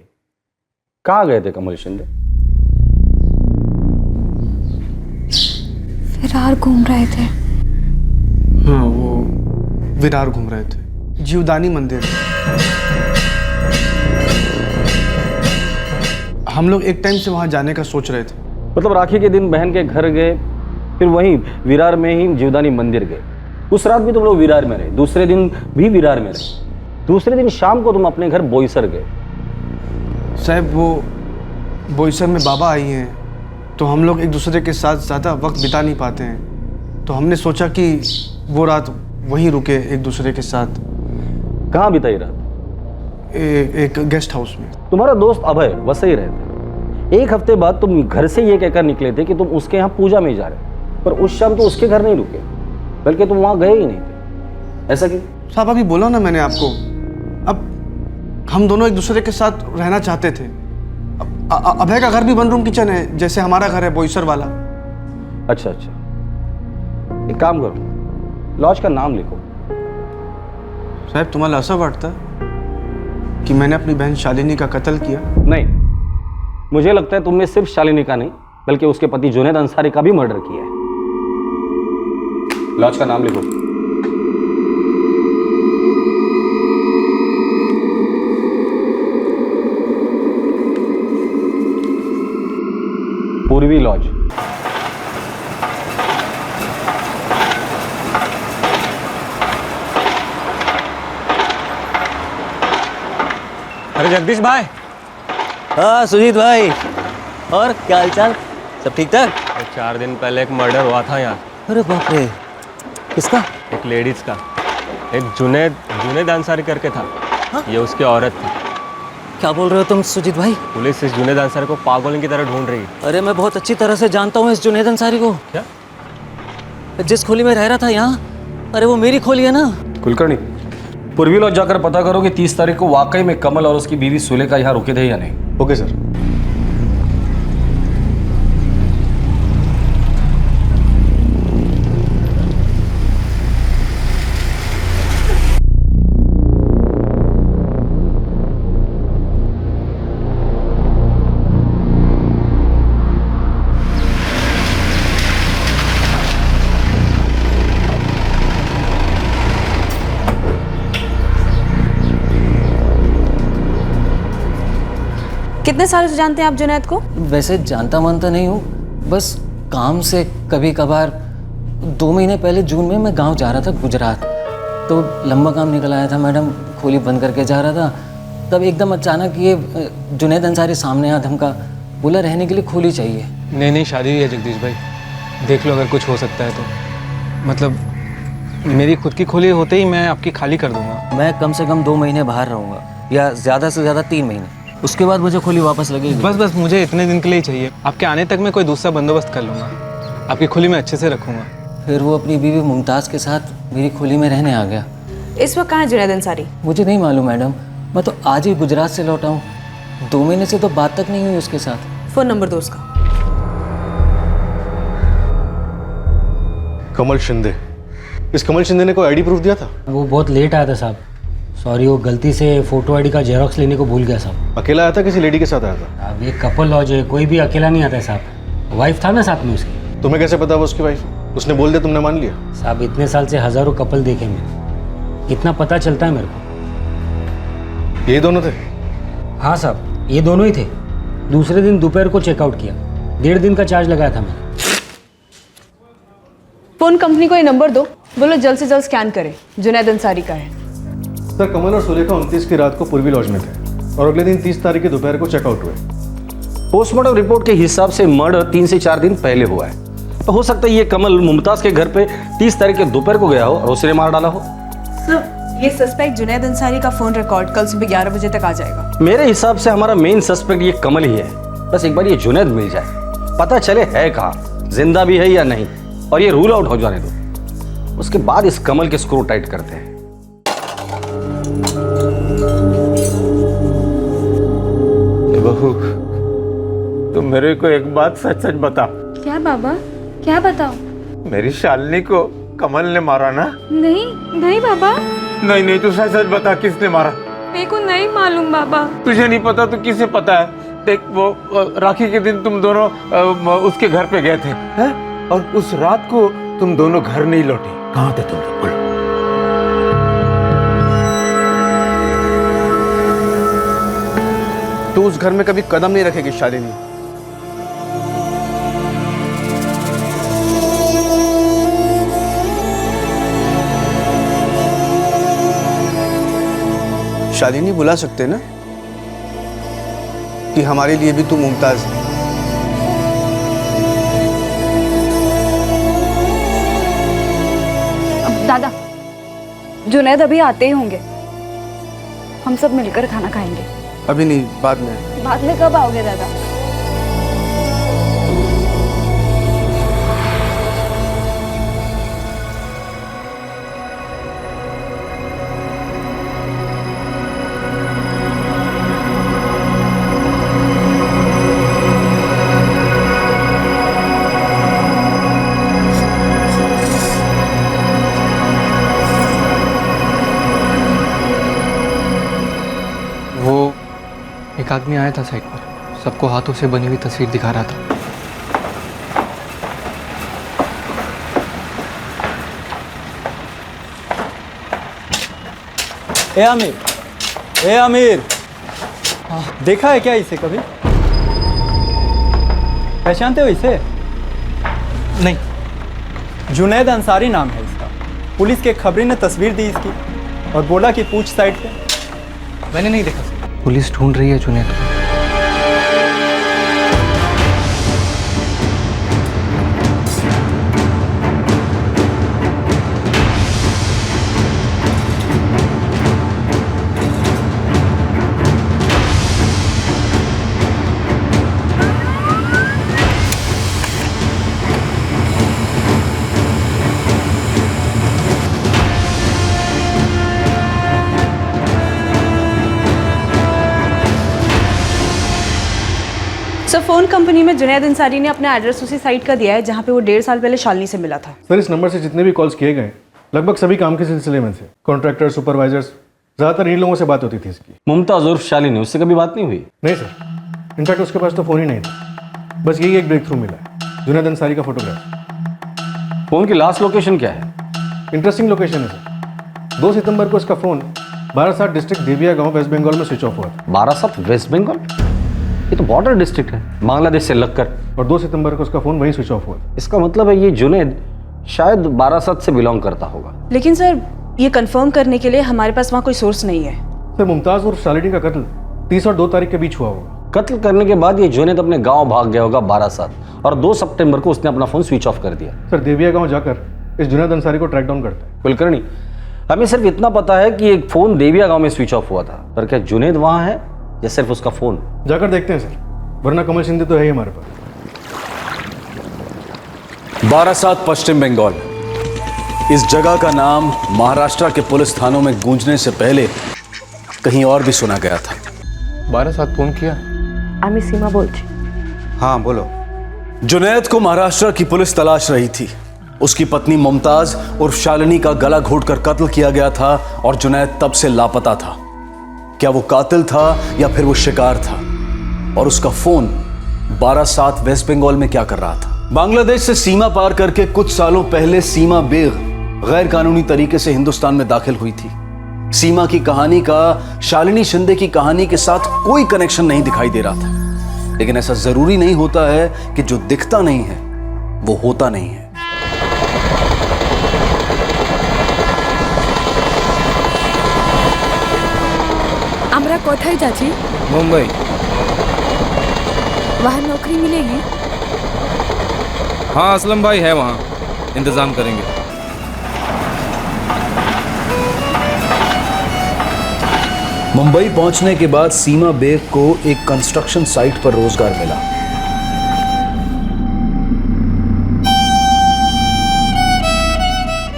कहाँ गए थे कमल शिंदे? विरार घूम रहे थे। हाँ, वो विरार घूम रहे थे, जीवदानी मंदिर। हम लोग एक टाइम से वहाँ जाने का सोच रहे थे। मतलब राखी के दिन बहन के घर गए, फिर वहीं विरार में ही जीवदानी मंदिर गए। उस रात भी तुम लोग विरार में रहे, दूसरे दिन भी विरार में रहे, दूसरे दिन शाम को तुम अपने घर बोईसर गए। साहब वो बोईसर में बाबा आई हैं, तो हम लोग एक दूसरे के साथ ज़्यादा वक्त बिता नहीं पाते हैं, तो हमने सोचा कि वो रात वहीं रुके एक दूसरे के साथ। कहाँ बिताई रात? एक गेस्ट हाउस में। तुम्हारा दोस्त अभय वैसे ही रहते। एक हफ्ते बाद तुम घर से ये कहकर निकले थे कि तुम उसके यहाँ पूजा में जा रहे, पर उस शाम तो उसके घर नहीं रुके, बल्कि तुम वहाँ गए ही नहीं थे। ऐसा क्यों? साहब अभी बोला ना मैंने आपको, अब हम दोनों एक दूसरे के साथ रहना चाहते थे। अभय का घर भी वन रूम किचन है, जैसे हमारा घर है बोईसर वाला। अच्छा, एक काम करो, लॉज का नाम लिखो। साहब तुम्हाला असं वाटतं कि मैंने अपनी बहन शालिनी का कत्ल किया? नहीं, मुझे लगता है तुमने सिर्फ शालिनी का नहीं, बल्कि उसके पति जुनैद अंसारी का भी मर्डर किया है। लॉज का नाम लिखो। पूर्वी लॉज। अरे जगदीश भाई। हाँ सुजीत भाई, और क्या हालचाल? सब ठीक ठाक? 4 दिन पहले एक मर्डर हुआ था यहाँ। अरे बाप रे, किसका? एक लेडीज का, एक जुनैद अंसारी करके था। हाँ? ये उसकी औरत थी। क्या बोल रहे हो तुम सुजीत भाई? पुलिस इस जुनैद अंसारी को पागल की तरह ढूंढ रही है। अरे मैं बहुत अच्छी तरह से जानता हूँ इस जुनैद अंसारी को। क्या? जिस खोली में रह रहा था यहाँ, अरे वो मेरी खोली है ना। कुलकर्णी, पूर्वी लॉज जाकर पता करो कि 30 तारीख को वाकई में कमल और उसकी बीवी सुलेखा यहाँ रुके थे या नहीं। Okay sir. कितने सालों से जानते हैं आप जुनैद को? वैसे जानता मानता नहीं हूँ, बस काम से कभी कभार। 2 महीने पहले जून में मैं गांव जा रहा था गुजरात, तो लंबा काम निकल आया था मैडम, खोली बंद करके जा रहा था। तब एकदम अचानक ये जुनैद अंसारी सामने आया, धमका, बोला रहने के लिए खोली चाहिए। नहीं शादी हुई है जगदीश भाई, देख लो अगर कुछ हो सकता है तो। मतलब मेरी खुद की खोली होते ही मैं आपकी खाली कर दूंगा। मैं कम से कम 2 महीने बाहर रहूँगा, या ज़्यादा से ज़्यादा 3 महीने, उसके बाद मुझे खोली वापस लगेगी। बस मुझे इतने दिन के लिए ही चाहिए। आपके आने तक मैं कोई दूसरा बंदोबस्त कर लूँगा, आपकी खोली में अच्छे से रखूँगा। फिर वो अपनी बीवी मुमताज़ के साथ मेरी खोली में रहने आ गया। इस वक्त कहाँ है जुनैद अंसारी? मुझे नहीं मालूम मैडम, मैं तो आज ही गुजरात से लौटा हूँ। 2 महीने से तो बात तक नहीं हुई उसके साथ। फ़ोन नंबर दो उसका। कमल शिंदे। इस कमल शिंदे ने कोई आईडी प्रूफ दिया था? वो बहुत लेट आया था साहब, सॉरी, वो गलती से फोटो आईडी का जेरोक्स लेने को भूल गया साहब। अकेला आया था, किसी लेडी के साथ आया था? अब ये कपल लॉज है, कोई भी अकेला नहीं आता है साहब। वाइफ था ना साथ में उसकी। तुम्हें कैसे पता वो उसकी वाइफ? उसने बोल दिया, तुमने मान लिया? साहब इतने साल से हज़ारों कपल देखे मैं, इतना पता चलता है मेरे को। ये दोनों थे? हाँ साहब, ये दोनों ही थे। दूसरे दिन दोपहर को चेकआउट किया। 1.5 दिन का चार्ज लगाया था मैंने। फोन कंपनी को ये नंबर दो, बोलो जल्द से जल्द स्कैन करें। जुनैद अंसारी का है। सर, कमल और सुलेखा 29 की रात को पूर्वी लॉज में थे और अगले दिन 30 तारीख की दोपहर को चेकआउट हुए। पोस्टमार्टम रिपोर्ट के हिसाब से मर्डर 3 से 4 दिन पहले हुआ है। तो हो सकता है ये कमल मुमताज के घर पे 30 तारीख के दोपहर को गया हो और उसने मार डाला हो। सर, ये सस्पेक्ट जुनैद अंसारी का फोन रिकॉर्ड कल सुबह 11 बजे तक आ जाएगा। मेरे हिसाब से हमारा मेन सस्पेक्ट ये कमल ही है। बस एक बार ये जुनैद मिल जाए, पता चले है कहाँ, जिंदा भी है या नहीं, और ये रूल आउट हो जाने दो। उसके बाद इस कमल के स्क्रू टाइट करते हैं। बहू, तुम मेरे को एक बात सच सच बता। क्या बाबा, क्या बताओ? मेरी शालिनी को कमल ने मारा ना? नहीं नहीं बाबा। नहीं नहीं, तू सच सच बता, किसने मारा? मेरे को नहीं मालूम बाबा। तुझे नहीं पता तो किसे पता है? देख, वो राखी के दिन तुम दोनों उसके घर पे गए थे, हैं? और उस रात को तुम दोनों घर नहीं लौटे। कहाँ थे तुम लोग? बोलो। तू उस घर में कभी कदम नहीं रखेगी शालिनी। शालिनी, बुला सकते ना कि हमारे लिए भी तू मुमताज है। दादा, जुनैद अभी आते ही होंगे। हम सब मिलकर खाना खाएंगे। अभी नहीं, बाद में। बाद में कब आओगे दादा? एक आदमी आया था साइट पर, सबको हाथों से बनी हुई तस्वीर दिखा रहा था। ए आमिर, ए आमिर, देखा है क्या इसे कभी? पहचानते हो इसे? नहीं। जुनैद अंसारी नाम है इसका। पुलिस के खबरी ने तस्वीर दी इसकी और बोला कि पूछ साइड पे। मैंने नहीं देखा। पुलिस ढूंढ रही है जुनैद को। सर, फोन कंपनी में जुनैद अंसारी ने अपना एड्रेस उसी साइट का दिया है जहां पे वो 1.5 साल पहले शालिनी से मिला था। सर, इस नंबर से जितने भी कॉल्स किए गए लगभग सभी काम के सिलसिले में थे। कॉन्ट्रैक्टर, सुपरवाइजर्स, ज़्यादातर इन लोगों से बात होती थी इसकी। मुमताज उर्फ शालिनी, उससे कभी बात नहीं हुई? नहीं सर, इनफैक्ट उसके पास तो फ़ोन ही नहीं था। बस यही एक ब्रेक थ्रू मिला है, जुनैद अंसारी का फोटोग्राफ। फ़ोन की लास्ट लोकेशन क्या है? इंटरेस्टिंग लोकेशन है सर। 2 सितंबर को इसका फ़ोन बारासात डिस्ट्रिक्ट देविया गांव वेस्ट बंगाल में स्विच ऑफ हुआ था। बारासात वेस्ट बंगाल? ये तो बॉर्डर डिस्ट्रिक्ट है, बांग्लादेश से लगकर। और 2 सितंबर को उसका फ़ोन वहीं स्विच ऑफ हुआ था। इसका मतलब है ये जुनैद शायद बारासात से बिलोंग करता होगा। लेकिन सर, ये कंफर्म करने के लिए हमारे पास वहाँ कोई सोर्स नहीं है। सर, मुमताज और शालिनी का कत्ल 30 और 2 तारीख के बीच हुआ होगा। कत्ल करने के बाद ये जुनैद अपने गांव भाग गया होगा बारासात, और 2 सितंबर को उसने अपना फ़ोन स्विच ऑफ कर दिया। सर, देविया गांव जाकर इस जुनैद अंसारी को ट्रैक डाउन करता है। कुलकर्णी, हमें सिर्फ इतना पता है कि एक फ़ोन देविया गांव में स्विच ऑफ हुआ था, पर क्या जुनैद वहाँ है या सिर्फ उसका फ़ोन? जाकर देखते हैं सर, वरना कमल शिंदे तो है ही हमारे पास। बारासात, पश्चिम बंगाल। इस जगह का नाम महाराष्ट्र के पुलिस थानों में गूंजने से पहले कहीं और भी सुना गया था। बारासात फोन किया? আমি सीमा बोलছি। हाँ बोलो। जुनैद को महाराष्ट्र की पुलिस तलाश रही थी। उसकी पत्नी मुमताज और शालिनी का गला घोंटकर कत्ल किया गया था और जुनैद तब से लापता था। क्या वो कातिल था या फिर वो शिकार था? और उसका फोन बारासात वेस्ट बंगाल में क्या कर रहा था? बांग्लादेश से सीमा पार करके कुछ सालों पहले सीमा बेग गैर कानूनी तरीके से हिंदुस्तान में दाखिल हुई थी। सीमा की कहानी का शालिनी शिंदे की कहानी के साथ कोई कनेक्शन नहीं दिखाई दे रहा था, लेकिन ऐसा जरूरी नहीं होता है कि जो दिखता नहीं है वो होता नहीं है। আমরা কোথায় যাচ্ছি? मुंबई। वहाँ नौकरी मिलेगी? हाँ, असलम भाई है वहाँ, इंतज़ाम करेंगे। मुंबई पहुंचने के बाद सीमा बेग को एक कंस्ट्रक्शन साइट पर रोजगार मिला।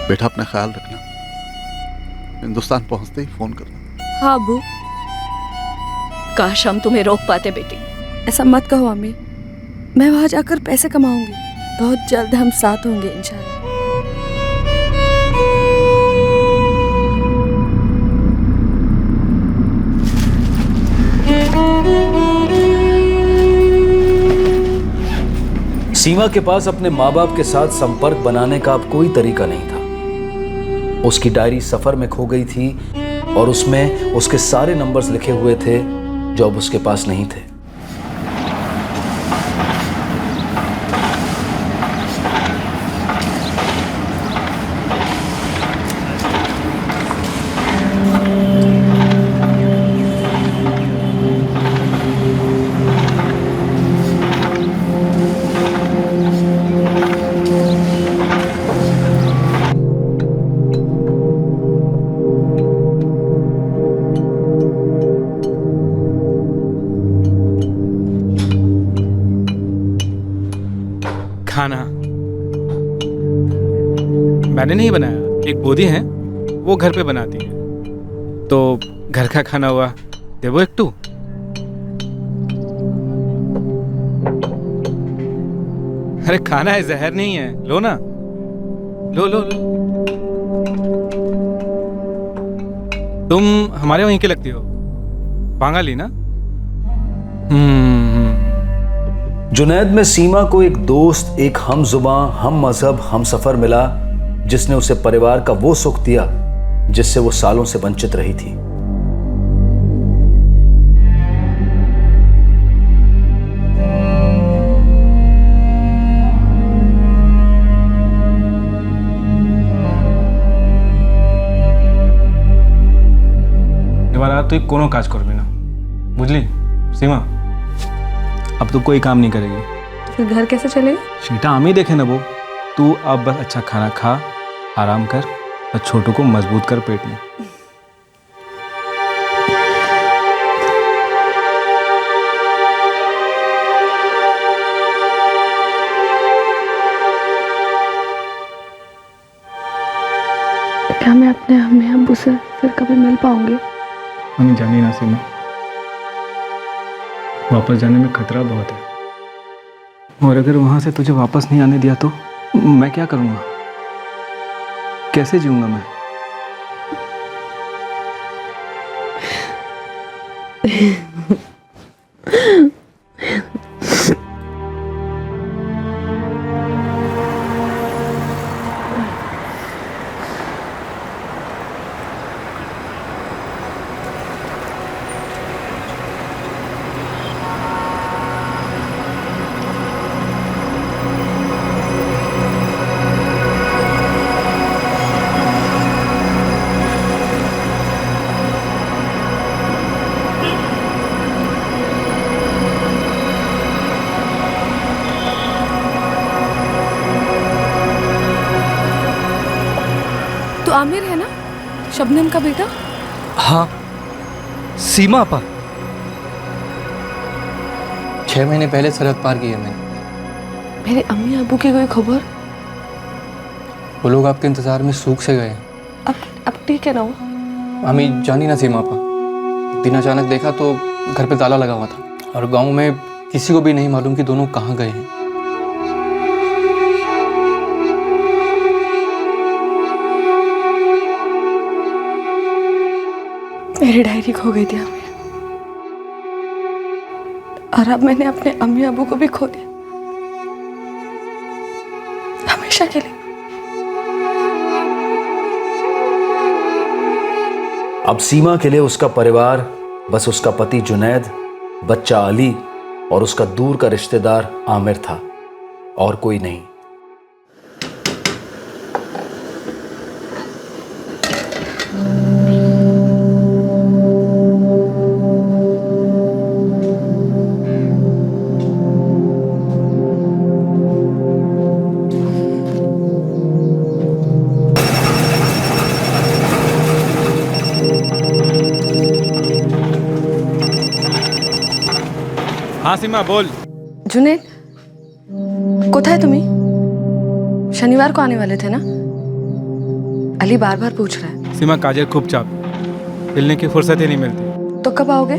बेटा अपना ख्याल रखना, हिंदुस्तान पहुंचते ही फोन करना। हाँ अबू, काश हम तुम्हें रोक पाते बेटी। ऐसा मत कहो अम्मी, मैं वहाँ जाकर पैसे कमाऊंगी। बहुत जल्द हम साथ होंगे इंशाल्लाह। सीमा के पास अपने माँ बाप के साथ संपर्क बनाने का अब कोई तरीका नहीं था। उसकी डायरी सफर में खो गई थी और उसमें उसके सारे नंबर्स लिखे हुए थे जो अब उसके पास नहीं थे। खाना मैंने नहीं बनाया, एक बोधी है वो घर पे बनाती है, तो घर का खाना हुआ देवो एक टू। अरे खाना है, जहर नहीं है, लो ना, लो लो लो। तुम हमारे वहीं के लगती हो, बांगाली ना? जुनैद में सीमा को एक दोस्त, एक हम जुबां, हम मजहब, हम सफर मिला, जिसने उसे परिवार का वो सुख दिया जिससे वो सालों से वंचित रही थी। এবার তুই কোনো কাজ করবি না, বুঝলি सीमा? अब तू कोई काम नहीं करेगी। फिर घर कैसे चलेगा? सीटा हम ही देखे नेबो, तू अब बस अच्छा खाना खा, आराम कर और छोटू को मजबूत कर पेट में। क्या मैं अपने अम्मी अब्बू से फिर कभी मिल पाऊंगी? हमें जानी ना सीमा, वापस जाने में खतरा बहुत है, और अगर वहां से तुझे वापस नहीं आने दिया तो मैं क्या करूंगा? कैसे जीऊंगा मैं? आमिर है ना, शबनम का बेटा? हाँ, सीमा अपा। 6 महीने पहले सरहद पार की है मैंने। मेरे अम्मी अबू की कोई खबर? वो लोग आपके इंतजार में सूख से गए। अब ठीक है ना वो? हमें जानी ना सीमा अपा, एक दिन अचानक देखा तो घर पे ताला लगा हुआ था और गांव में किसी को भी नहीं मालूम कि दोनों कहाँ गए हैं। मेरी डायरी खो गई थी आमिर, और अब मैंने अपने अम्मी अबू को भी खो दिया, हमेशा के लिए। अब सीमा के लिए उसका परिवार बस उसका पति जुनैद, बच्चा अली और उसका दूर का रिश्तेदार आमिर था, और कोई नहीं। हाँ सीमा बोल। जुनेद, कोথায় তুমি? शनिवार को आने वाले थे ना? अली बार बार पूछ रहा है। सीमा काजल खूब चाप, मिलने की फुर्सत ही नहीं मिलती। तो कब आओगे?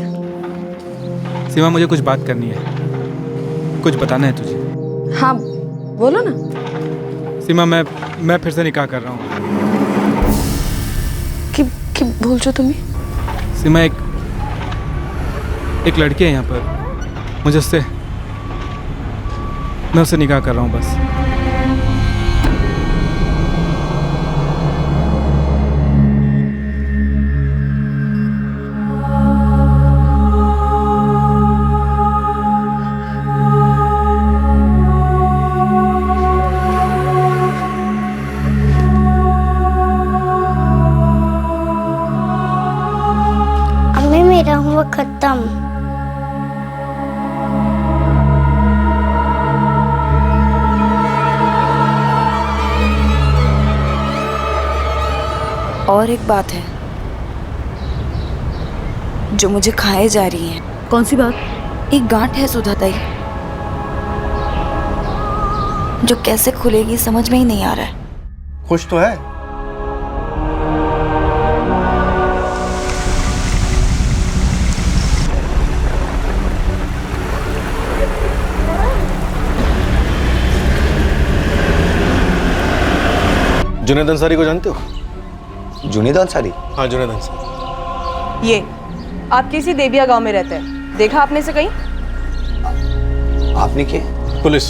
सीमा मुझे कुछ बात करनी है, कुछ बताना है तुझे। हाँ बोलो ना। सीमा मैं फिर से निकाह कर रहा हूँ। कि बोलছো তুমি? सीमा एक लड़की है यहाँ पर, मुझे मैं उससे निकाह कर रहा हूँ बस। अम्मी मेरा होमवर्क खत्म। और एक बात है जो मुझे खाए जा रही है। कौन सी बात? एक गांठ है सुधा ताई, जो कैसे खुलेगी समझ में ही नहीं आ रहा है। खुश तो है? जुनैद अंसारी को जानते हो? जुनैद अंसारी? हाँ जुनैद अंसारी। ये आप किसी देबिया गांव में रहते हैं, देखा आपने से कहीं? आपने क्या? पुलिस।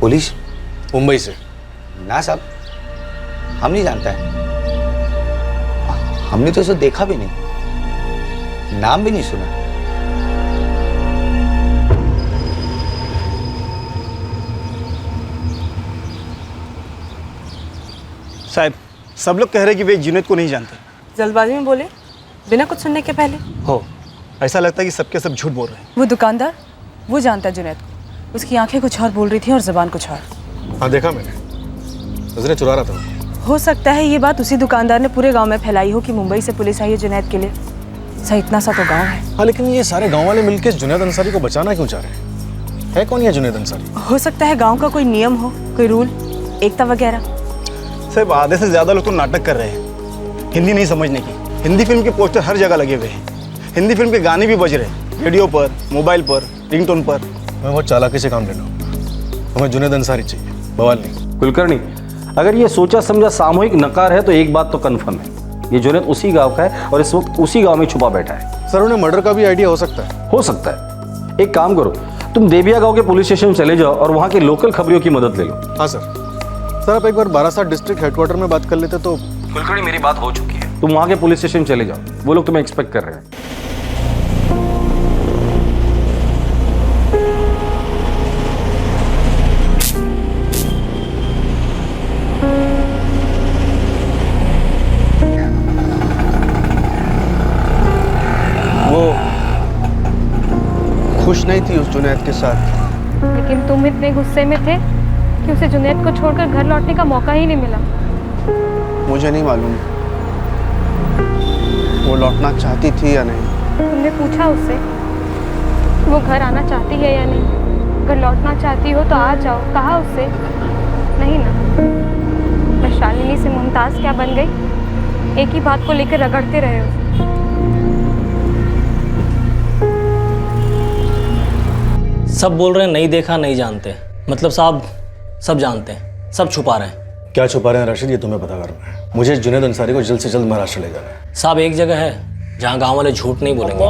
पुलिस? मुंबई से। ना साहब, हम नहीं जानता है। हमने तो इसे देखा भी नहीं, नाम भी नहीं सुना। साहब, सब लोग कह रहे हैं कि वे जुनैद को नहीं जानते। जल्दबाजी में बोले, बिना कुछ सुनने के पहले। हो, ऐसा लगता है कि सबके सब झूठ बोल रहे हैं। वो दुकानदार, वो जानता है जुनैद को। उसकी आंखें कुछ और बोल रही थी और जुबान कुछ और। हाँ देखा मैंने, नजरें चुरा रहा था। हो सकता है ये बात उसी दुकानदार ने पूरे गांव में फैलाई हो कि मुंबई से पुलिस आई है जुनैद के लिए। सही इतना सा तो गांव है। हाँ लेकिन ये सारे गांव वाले मिलकर जुनैद अंसारी को बचाना क्यों चाह रहे हैं? है कौन ये जुनैद अंसारी? हो सकता है गांव का कोई नियम हो, कोई रूल, एकता वगैरह। साहब, आधे से ज्यादा लोग तो नाटक कर रहे हैं हिंदी नहीं समझने की। हिंदी फिल्म के पोस्टर हर जगह लगे हुए हैं, हिंदी फिल्म के गाने भी बज रहे हैं, रेडियो पर, मोबाइल पर, रिंगटोन पर। मैं बहुत चालाकी से काम ले रहा हूँ। हमें जुनैद अंसारी चाहिए, बवाल नहीं। कुलकर्णी, अगर ये सोचा समझा सामूहिक नकार है तो एक बात तो कन्फर्म है, ये जुनैद उसी गांव का है और इस वक्त उसी गांव में छुपा बैठा है। सर उन्हें मर्डर का भी आइडिया हो सकता है। हो सकता है। एक काम करो, तुम देबिया गांव के पुलिस स्टेशन चले जाओ और वहां के लोकल खबरियों की मदद ले लो। हाँ सर। सर आप एक बार बारासात डिस्ट्रिक्ट हेडक्वार्टर में बात कर लेते तो। कुलकर्णी, मेरी बात हो चुकी है, तुम वहां के पुलिस स्टेशन चले जाओ, वो लोग तुम्हें एक्सपेक्ट कर रहे हैं। वो खुश नहीं थी उस जुनैद के साथ। लेकिन तुम इतने गुस्से में थे कि उसे जुनैद को छोड़कर घर लौटने का मौका ही नहीं मिला। मुझे नहीं मालूम वो लौटना चाहती थी या नहीं। तुमने पूछा उससे कि वो घर आना चाहती है या नहीं? अगर लौटना चाहती हो तो आ जाओ, कहा उससे? नहीं ना। मैं शालिनी से मुमताज़ क्या बन गई? एक ही बात को लेकर रगड़ते रहे हो। सब बोल रहे हैं नहीं देखा नहीं जानते, मतलब साहब सब जानते हैं, सब छुपा रहे हैं। क्या छुपा रहे हैं राशिद, ये तुम्हें पता करना है। मुझे जुनैद अंसारी को जल्द से जल्द महाराष्ट्र ले जाना है। साहब एक जगह है जहाँ गांव वाले झूठ नहीं बोलेंगे।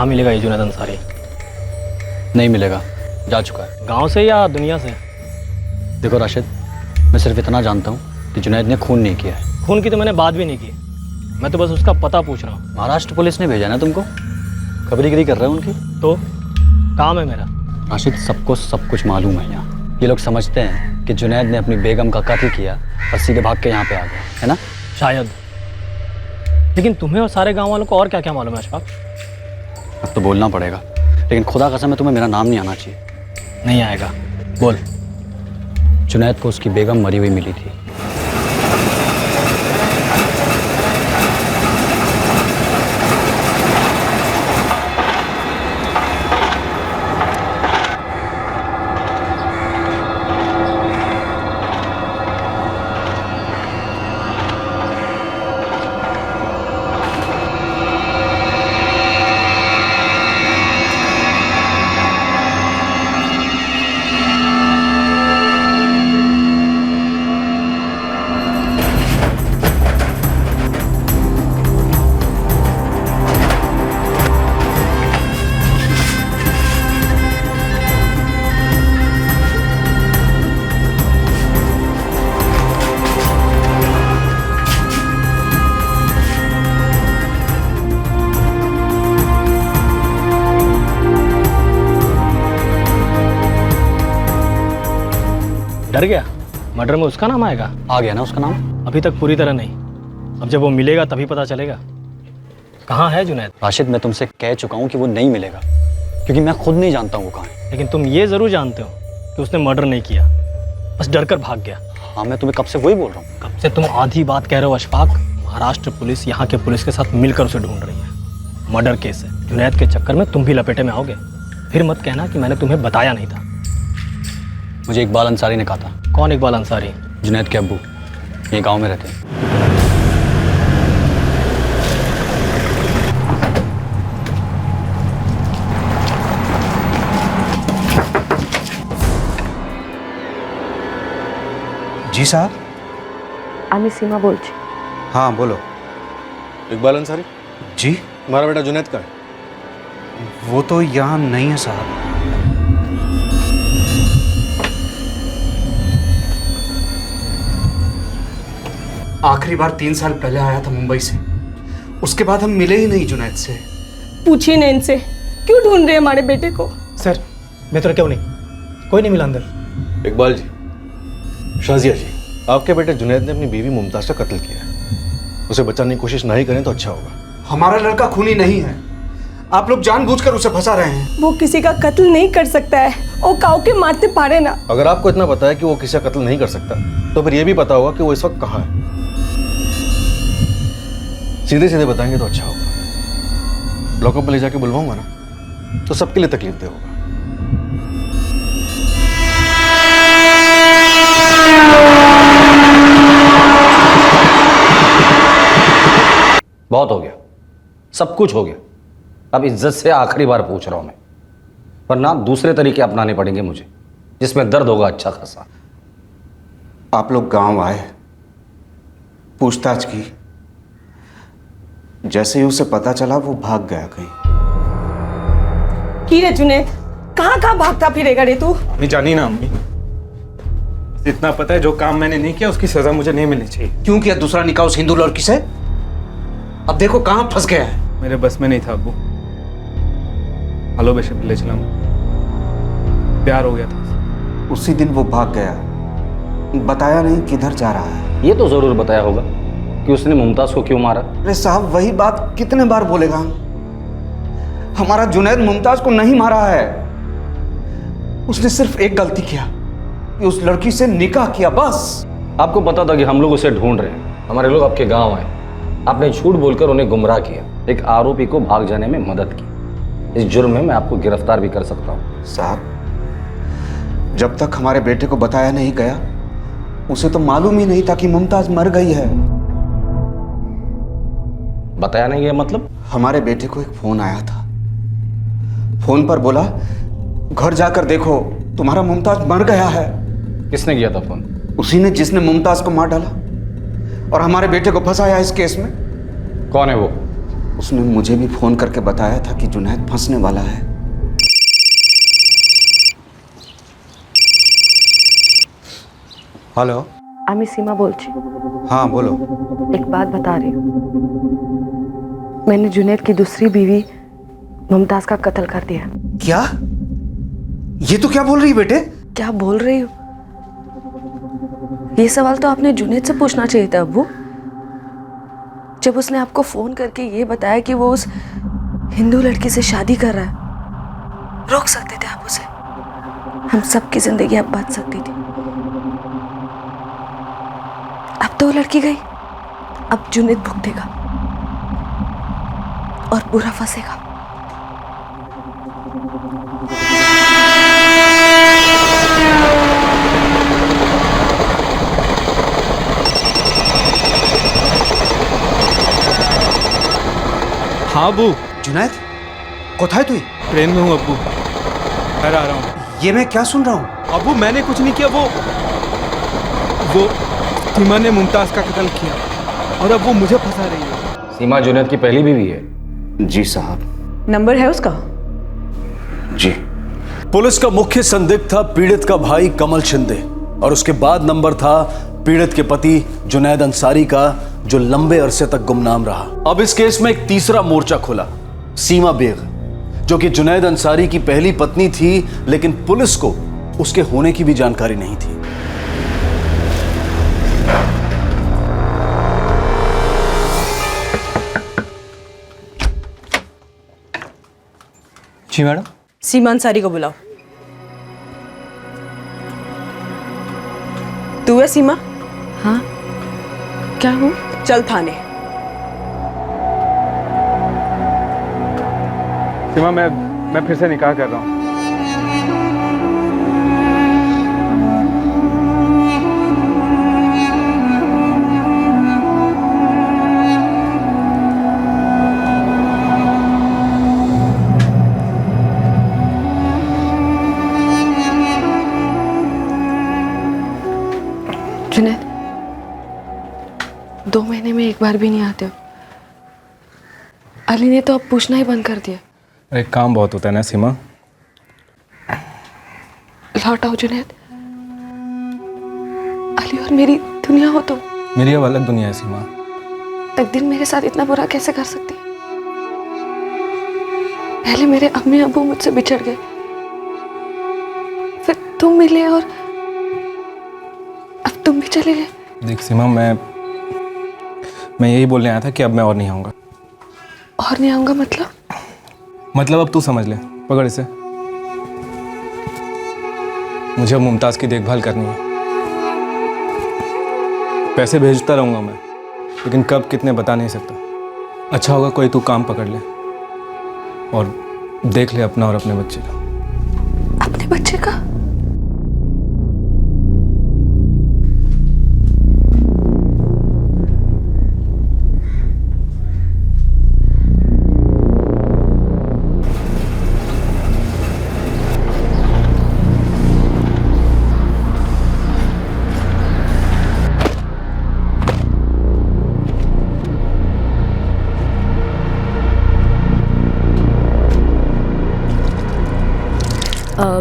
कहाँ मिलेगा ये जुनैद अंसारी? नहीं मिलेगा, जा चुका है। गांव से या दुनिया से? देखो राशिद, मैं सिर्फ इतना जानता हूँ कि जुनैद ने खून नहीं किया है। खून की तो मैंने बात भी नहीं की, मैं तो बस उसका पता पूछ रहा हूँ। महाराष्ट्र पुलिस ने भेजा ना तुमको, खबरीगिरी कर रहे हो उनकी। तो काम है मेरा। राशिद, सबको सब कुछ मालूम है यहाँ। ये लोग समझते हैं कि जुनैद ने अपनी बेगम का कत्ल किया और सीधे भाग के यहाँ पे आ गया, है ना? शायद, लेकिन तुम्हें और सारे गांव वालों को और क्या क्या मालूम है अशफाक? अब तो बोलना पड़ेगा, लेकिन खुदा कसम है तुम्हें मेरा नाम नहीं आना चाहिए। नहीं आएगा, बोल। जुनैद को उसकी बेगम मरी हुई मिली थी। डर गया? मर्डर में उसका नाम आएगा? आ गया ना उसका नाम। अभी तक पूरी तरह नहीं, अब जब वो मिलेगा तभी पता चलेगा। कहाँ है जुनैद? राशिद, मैं तुमसे कह चुका हूँ कि वो नहीं मिलेगा, क्योंकि मैं खुद नहीं जानता हूँ वो कहाँ है। लेकिन तुम ये जरूर जानते हो कि उसने मर्डर नहीं किया, बस डर कर भाग गया। हाँ, मैं तुम्हें कब से वही बोल रहा हूँ। कब से तुम आधी बात कह रहे हो अशफाक। महाराष्ट्र पुलिस यहाँ के पुलिस के साथ मिलकर उसे ढूंढ रही है। मर्डर केस है, जुनैद के चक्कर में तुम भी लपेटे में आओगे। फिर मत कहना कि मैंने तुम्हें बताया नहीं था। मुझे इकबाल अंसारी ने कहा था। कौन इकबाल अंसारी? जुनैद के अब्बू, ये गांव में रहते हैं। जी साहब। আমি सीमा बोलছি। हाँ बोलो। इकबाल अंसारी? जी। हमारा बेटा जुनैद का है? वो तो यहाँ नहीं है साहब। आखिरी बार 3 साल पहले आया था मुंबई से, उसके बाद हम मिले ही नहीं जुनैद से। पूछिए ना इनसे, क्यों ढूंढ रहे हैं हमारे बेटे को? सर, मैं तो क्यों नहीं, कोई नहीं मिला अंदर। इकबाल जी, शाजिया जी, आपके बेटे जुनैद ने अपनी बीवी मुमताज का कत्ल किया है। उसे बचाने की कोशिश नहीं करें तो अच्छा होगा। हमारा लड़का खूनी नहीं है, आप लोग जानबूझकर उसे फंसा रहे हैं। वो किसी का कत्ल नहीं कर सकता है, वो काऊ के मारते पारे ना। अगर आपको इतना पता है कि वो किसी का कत्ल नहीं कर सकता, तो फिर यह भी पता होगा कि वो इस वक्त कहाँ है। सीधे सीधे बताएंगे तो अच्छा होगा। लॉकअप में ले जाके बुलवाऊंगा ना, तो सबके लिए तकलीफ दे होगा। बहुत हो गया, सब कुछ हो गया। अब इज्जत से आखिरी बार पूछ रहा हूं मैं, वरना दूसरे तरीके अपनाने पड़ेंगे मुझे, जिसमें दर्द होगा अच्छा खासा। आप लोग गांव आए, पूछताछ की, जैसे ही उसे पता चला वो भाग गया कहीं। की रे जुनैद, कहाँ भागता फिरेगा रे तू? नहीं जानी ना अम्मी, इतना पता है जो काम मैंने नहीं किया उसकी सजा मुझे नहीं मिलनी चाहिए। क्यों किया दूसरा निकाह उस हिंदू लड़की से? अब देखो कहाँ फंस गया है। मेरे बस में नहीं था अब्बू। हेलो बेशक ले चला, प्यार हो गया था। उसी दिन वो भाग गया, बताया नहीं किधर जा रहा है। ये तो जरूर बताया होगा कि उसने मुमताज को क्यों मारा। अरे साहब, वही बात कितने बार बोलेगा? हमारा जुनैद मुमताज को नहीं मारा है, उसने सिर्फ एक गलती किया कि उस लड़की से निकाह किया, बस। आपको पता था कि हम लोग उसे ढूंढ रहे हैं, हमारे लोग आपके गांव आए, आपने झूठ बोलकर उन्हें गुमराह किया, एक आरोपी को भाग जाने में मदद की। इस जुर्म में मैं आपको गिरफ्तार भी कर सकता हूँ। साहब, जब तक हमारे बेटे को बताया नहीं गया, उसे तो मालूम ही नहीं था कि मुमताज मर गई है। बताया नहीं गया मतलब? हमारे बेटे को एक फोन आया था, फोन पर बोला घर जाकर देखो तुम्हारा मुमताज मर गया है। किसने किया था फोन? उसी ने जिसने मुमताज को मार डाला और हमारे बेटे को फंसाया इस केस में। कौन है वो? उसने मुझे भी फोन करके बताया था कि जुनैद फंसने वाला है। हेलो, আমি सीमा बोलছি। हाँ बोलो। एक बात बता रही हूँ, मैंने जुनैद की दूसरी बीवी मुमताज का कत्ल कर दिया। क्या? ये तो क्या बोल रही बेटे? क्या बोल रही हूँ? ये सवाल तो आपने जुनैद से पूछना चाहिए था अब्बू। जब उसने आपको फोन करके ये बताया कि वो उस हिंदू लड़की से शादी कर रहा है, रोक सकते थे आप उसे। हम सबकी जिंदगी अब बच सकती थी। अब तो वो लड़की गई, अब जुनैद भुगतेगा और बुरा फंसेगा। हाँ अब्बू। जुनैद, कोথায় তুই? ट्रेन में हूँ अब्बू, घर आ रहा हूँ। ये मैं क्या सुन रहा हूँ? अब्बू मैंने कुछ नहीं किया, वो सीमा ने मुमताज का कत्ल किया और अब वो मुझे फंसा रही है। सीमा जुनैद की पहली बीवी है? जी साहब। नंबर है उसका? जी। पुलिस का मुख्य संदिग्ध था पीड़ित का भाई कमल शिंदे और उसके बाद नंबर था पीड़ित के पति जुनैद अंसारी का, जो लंबे अरसे तक गुमनाम रहा। अब इस केस में एक तीसरा मोर्चा खुला, सीमा बेग, जो कि जुनैद अंसारी की पहली पत्नी थी, लेकिन पुलिस को उसके होने की भी जानकारी नहीं थी। जी मैडम। सीमा अंसारी को बुलाओ। तू है सीमा? हाँ, क्या हूँ? चल थाने। सीमा मैं फिर से निकाह कर रहा हूँ। जुनैद, 2 महीने में एक बार भी नहीं आते हो। अली ने तो अब पूछना ही बंद कर दिया। अरे काम बहुत होता है ना सीमा। लौट आओ जुनैद, अली और मेरी दुनिया हो तुम। मेरी अब अलग दुनिया है सीमा। तकदीर मेरे साथ इतना बुरा कैसे कर सकती है? पहले मेरे अम्मी अबू मुझसे बिछड़ गए, फिर तुम मिले और अब तुम भी चले गए। देख सीमा, मैं यही बोलने आया था कि अब मैं और नहीं आऊँगा। और नहीं आऊँगा मतलब अब तू समझ ले, पकड़ इसे। मुझे अब मुमताज़ की देखभाल करनी है। पैसे भेजता रहूँगा मैं, लेकिन कब कितने बता नहीं सकता। अच्छा होगा कोई तू काम पकड़ ले और देख ले अपना और अपने बच्चे का। अपने बच्चे का?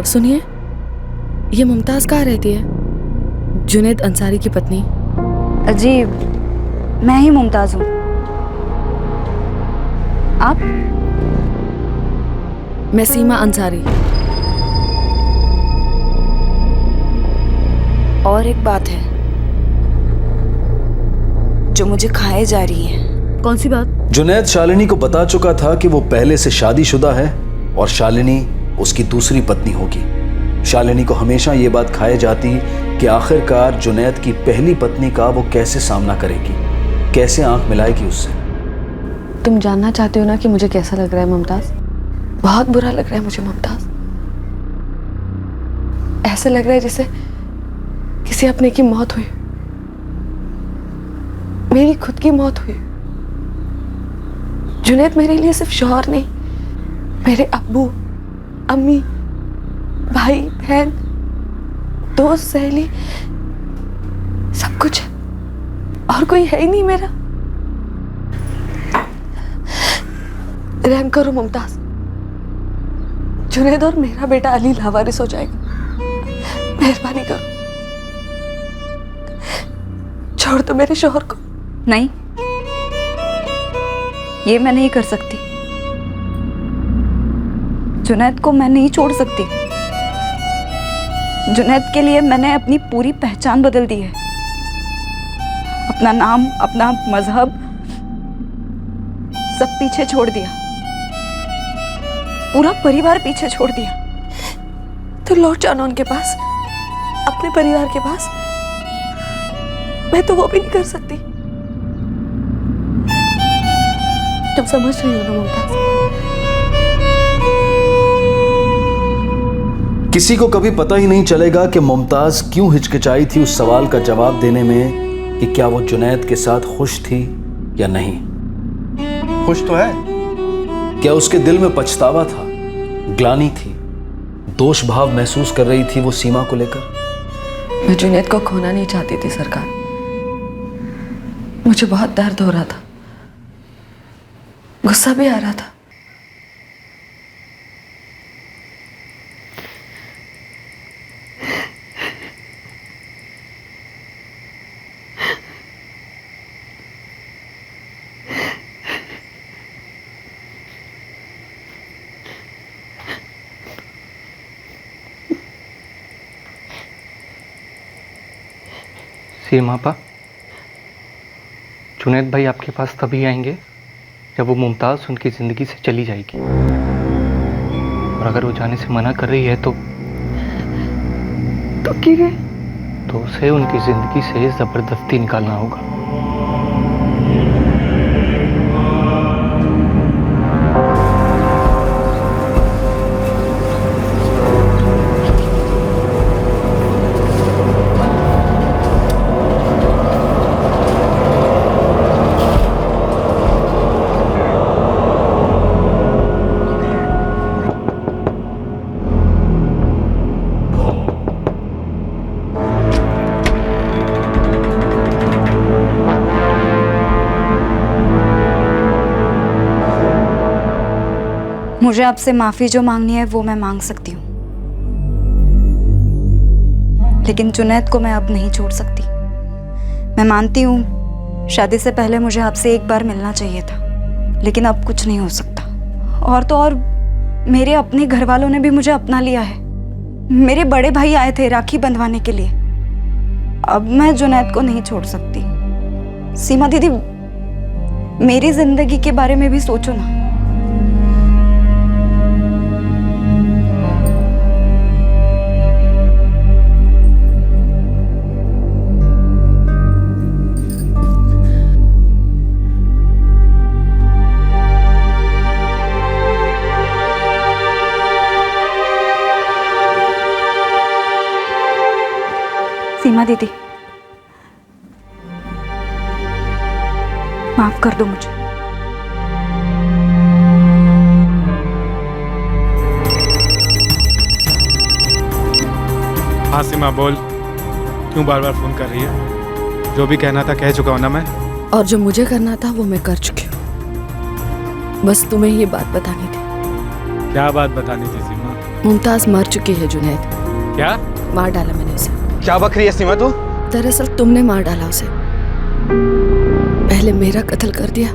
सुनिए, ये मुमताज कहाँ रहती है? जुनैद अंसारी की पत्नी। जी, मैं ही मुमताज हूँ। आप? मैं सीमा अंसारी। और एक बात है जो मुझे खाए जा रही है। कौन सी बात? जुनैद शालिनी को बता चुका था कि वो पहले से शादीशुदा है और शालिनी उसकी दूसरी पत्नी होगी। शालिनी को हमेशा ये बात खाए जाती कि आखिरकार जुनैद की पहली पत्नी का वो कैसे सामना करेगी, कैसे आंख मिलाएगी उससे। तुम जानना चाहते हो ना कि मुझे कैसा लग रहा है मुमताज? बहुत बुरा लग रहा है मुझे मुमताज। ऐसा लग रहा है जैसे किसी अपने की मौत हुई, मेरी खुद की मौत हुई। जुनैद मेरे लिए सिर्फ शौहर नहीं, मेरे अब्बू, अम्मी, भाई, बहन, दोस्त, सहेली, सब कुछ। और कोई है ही नहीं मेरा। रहम करो मुमताज, जुनैद और मेरा बेटा अली लावारिस हो जाएगा। मेहरबानी करो, छोड़ दो मेरे शौहर को। नहीं, ये मैं नहीं कर सकती। जुनैद को मैं नहीं छोड़ सकती। जुनैद के लिए मैंने अपनी पूरी पहचान बदल दी है, अपना नाम, अपना मजहब सब पीछे छोड़ दिया, पूरा परिवार पीछे छोड़ दिया। तो लौट जाना उनके पास, अपने परिवार के पास। मैं तो वो भी नहीं कर सकती। तुम समझ रही हो ना मुमताज? किसी को कभी पता ही नहीं चलेगा कि मुमताज क्यों हिचकिचाई थी उस सवाल का जवाब देने में कि क्या वो जुनैद के साथ खुश थी या नहीं। खुश तो है। क्या उसके दिल में पछतावा था, ग्लानि थी, दोष भाव महसूस कर रही थी वो सीमा को लेकर? मैं जुनैद को खोना नहीं चाहती थी सरकार। मुझे बहुत दर्द हो रहा था, गुस्सा भी आ रहा था। सीमा पा, जुनैद भाई आपके पास तभी आएंगे जब वो मुमताज़ उनकी ज़िंदगी से चली जाएगी, और अगर वो जाने से मना कर रही है तो उसे उनकी ज़िंदगी से ज़बरदस्ती निकालना होगा। मुझे आपसे माफ़ी जो मांगनी है वो मैं मांग सकती हूँ, लेकिन जुनैद को मैं अब नहीं छोड़ सकती। मैं मानती हूँ शादी से पहले मुझे आपसे एक बार मिलना चाहिए था, लेकिन अब कुछ नहीं हो सकता। और तो और मेरे अपने घर वालों ने भी मुझे अपना लिया है। मेरे बड़े भाई आए थे राखी बंधवाने के लिए। अब मैं जुनैद को नहीं छोड़ सकती। सीमा दीदी, मेरी जिंदगी के बारे में भी सोचो ना। सीमा दीदी, माफ कर दो मुझे। हाँ सीमा बोल, क्यों बार बार फोन कर रही है? जो भी कहना था कह चुका हूं ना मैं। और जो मुझे करना था वो मैं कर चुकी हूँ। बस तुम्हें ये बात बतानी थी। क्या बात बतानी थी सीमा? मुमताज मर चुकी है जुनैद। क्या? मार डाला मैंने उसे। क्या बक रही है सीमा तू? दरअसल तुमने मार डाला उसे। पहले मेरा कत्ल कर दिया,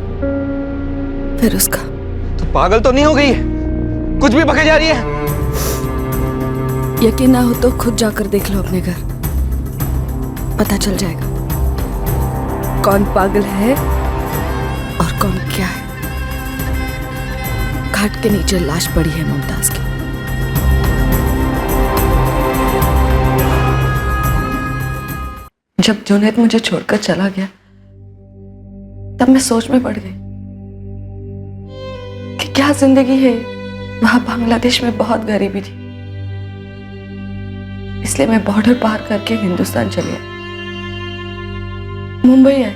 फिर उसका। तू पागल तो नहीं हो गई? कुछ भी बके जा रही है। यकीन ना हो तो खुद जाकर देख लो अपने घर, पता चल जाएगा कौन पागल है और कौन क्या है। घाट के नीचे लाश पड़ी है मुमताज की। जब जुनैद मुझे छोड़कर चला गया तब मैं सोच में पड़ गई कि क्या जिंदगी है। वहां बांग्लादेश में बहुत गरीबी थी, इसलिए मैं बॉर्डर पार करके हिंदुस्तान चली आई, मुंबई आई।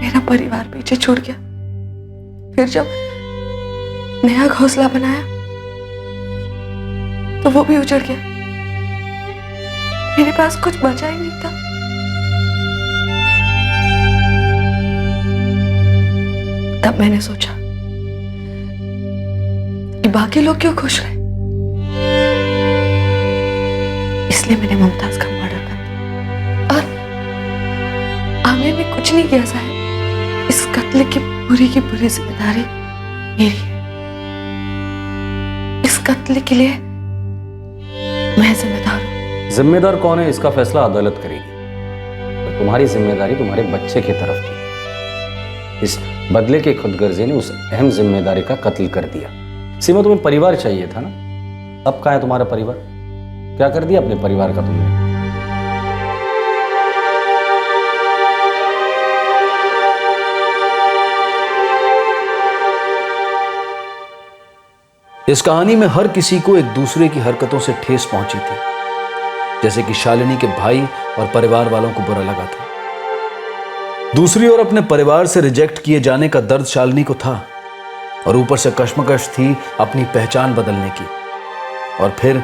मेरा परिवार पीछे छूट गया। फिर जब नया घोंसला बनाया तो वो भी उजड़ गया। मेरे पास कुछ बचा ही नहीं था। तब तब मैंने सोचा कि बाकी लोग क्यों खुश रहे, इसलिए मैंने मुमताज का मर्डर कर दिया। और आमिर ने कुछ नहीं किया साहब, इस कत्ल की पूरी जिम्मेदारी मेरी है। इस कत्ल के लिए मैं जिम्मेदार हूं। जिम्मेदार कौन है इसका फैसला अदालत करेगी। तो तुम्हारी जिम्मेदारी तुम्हारे बच्चे की तरफ थी। इस बदले के खुदगर्जी ने उस अहम जिम्मेदारी का कत्ल कर दिया। सीमा, तुम्हें परिवार चाहिए था ना, अब कहाँ है तुम्हारा परिवार? क्या कर दिया अपने परिवार का तुमने? इस कहानी में हर किसी को एक दूसरे की हरकतों से ठेस पहुंची थी, जैसे कि शालिनी के भाई और परिवार वालों को बुरा लगा था। दूसरी ओर अपने परिवार से रिजेक्ट किए जाने का दर्द शालिनी को था, और ऊपर से कश्मकश थी अपनी पहचान बदलने की, और फिर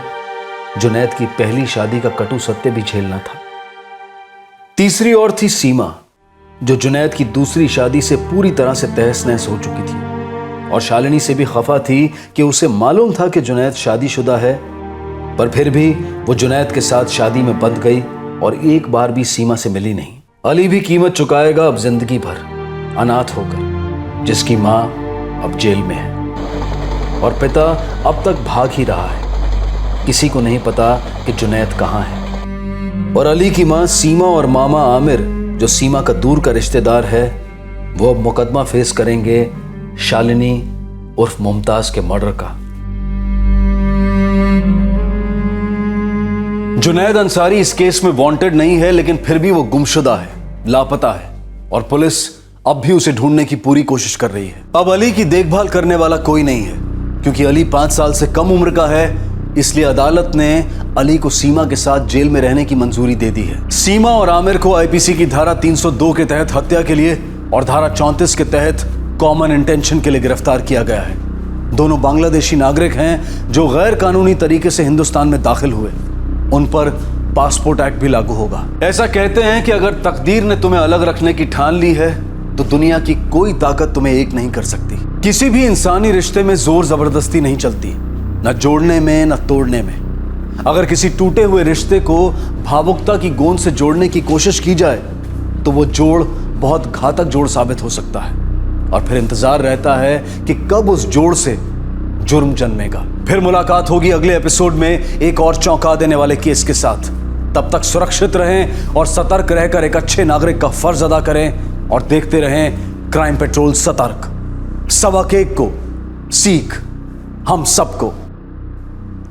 जुनैद की पहली शादी का कटु सत्य भी झेलना था। तीसरी ओर थी सीमा, जो जुनैद की दूसरी शादी से पूरी तरह से तहस नहस हो चुकी थी, और शालिनी से भी खफा थी कि उसे मालूम था कि जुनैद शादीशुदा है, पर फिर भी वो जुनैद के साथ शादी में बंध गई और एक बार भी सीमा से मिली नहीं। अली भी कीमत चुकाएगा अब जिंदगी भर, अनाथ होकर, जिसकी माँ अब जेल में है और पिता अब तक भाग ही रहा है। किसी को नहीं पता कि जुनैद कहाँ है। और अली की माँ सीमा और मामा आमिर, जो सीमा का दूर का रिश्तेदार है, वो अब मुकदमा फेस करेंगे शालिनी उर्फ मुमताज के मर्डर का। जुनैद अंसारी इस केस में वांटेड नहीं है, लेकिन फिर भी वो गुमशुदा है, लापता है, और पुलिस अब भी उसे ढूंढने की पूरी कोशिश कर रही है। अब अली की देखभाल करने वाला कोई नहीं है, क्योंकि अली 5 साल से कम उम्र का है, इसलिए अदालत ने अली को सीमा के साथ जेल में रहने की मंजूरी दे दी है। सीमा और आमिर को आईपीसी की धारा 302 के तहत हत्या के लिए और धारा 34 के तहत कॉमन इंटेंशन के लिए गिरफ्तार किया गया है। दोनों बांग्लादेशी नागरिक हैं जो गैर कानूनी तरीके से हिंदुस्तान में दाखिल हुए। उन पर पासपोर्ट एक्ट भी लागू होगा। ऐसा कहते हैं कि अगर तकदीर ने तुम्हें अलग रखने की ठान ली है तो दुनिया की कोई ताकत तुम्हें एक नहीं कर सकती। किसी भी इंसानी रिश्ते में जोर जबरदस्ती नहीं चलती, न जोड़ने में न तोड़ने में। अगर किसी टूटे हुए रिश्ते को भावुकता की गोंद से जोड़ने की कोशिश की जाए तो वो जोड़ बहुत घातक जोड़ साबित हो सकता है, और फिर इंतजार रहता है कि कब उस जोड़ से जुर्म जन्मेगा। फिर मुलाकात होगी अगले एपिसोड में एक और चौंका देने वाले केस के साथ। तब तक सुरक्षित रहें और सतर्क रहकर एक अच्छे नागरिक का फर्ज अदा करें, और देखते रहें क्राइम पेट्रोल सतर्क। सबक एक को सीख हम सबको।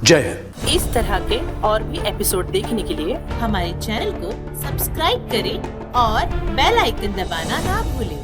जय हिंद। इस तरह के और भी एपिसोड देखने के लिए हमारे चैनल को सब्सक्राइब करें और बेल आइकन दबाना ना भूलें।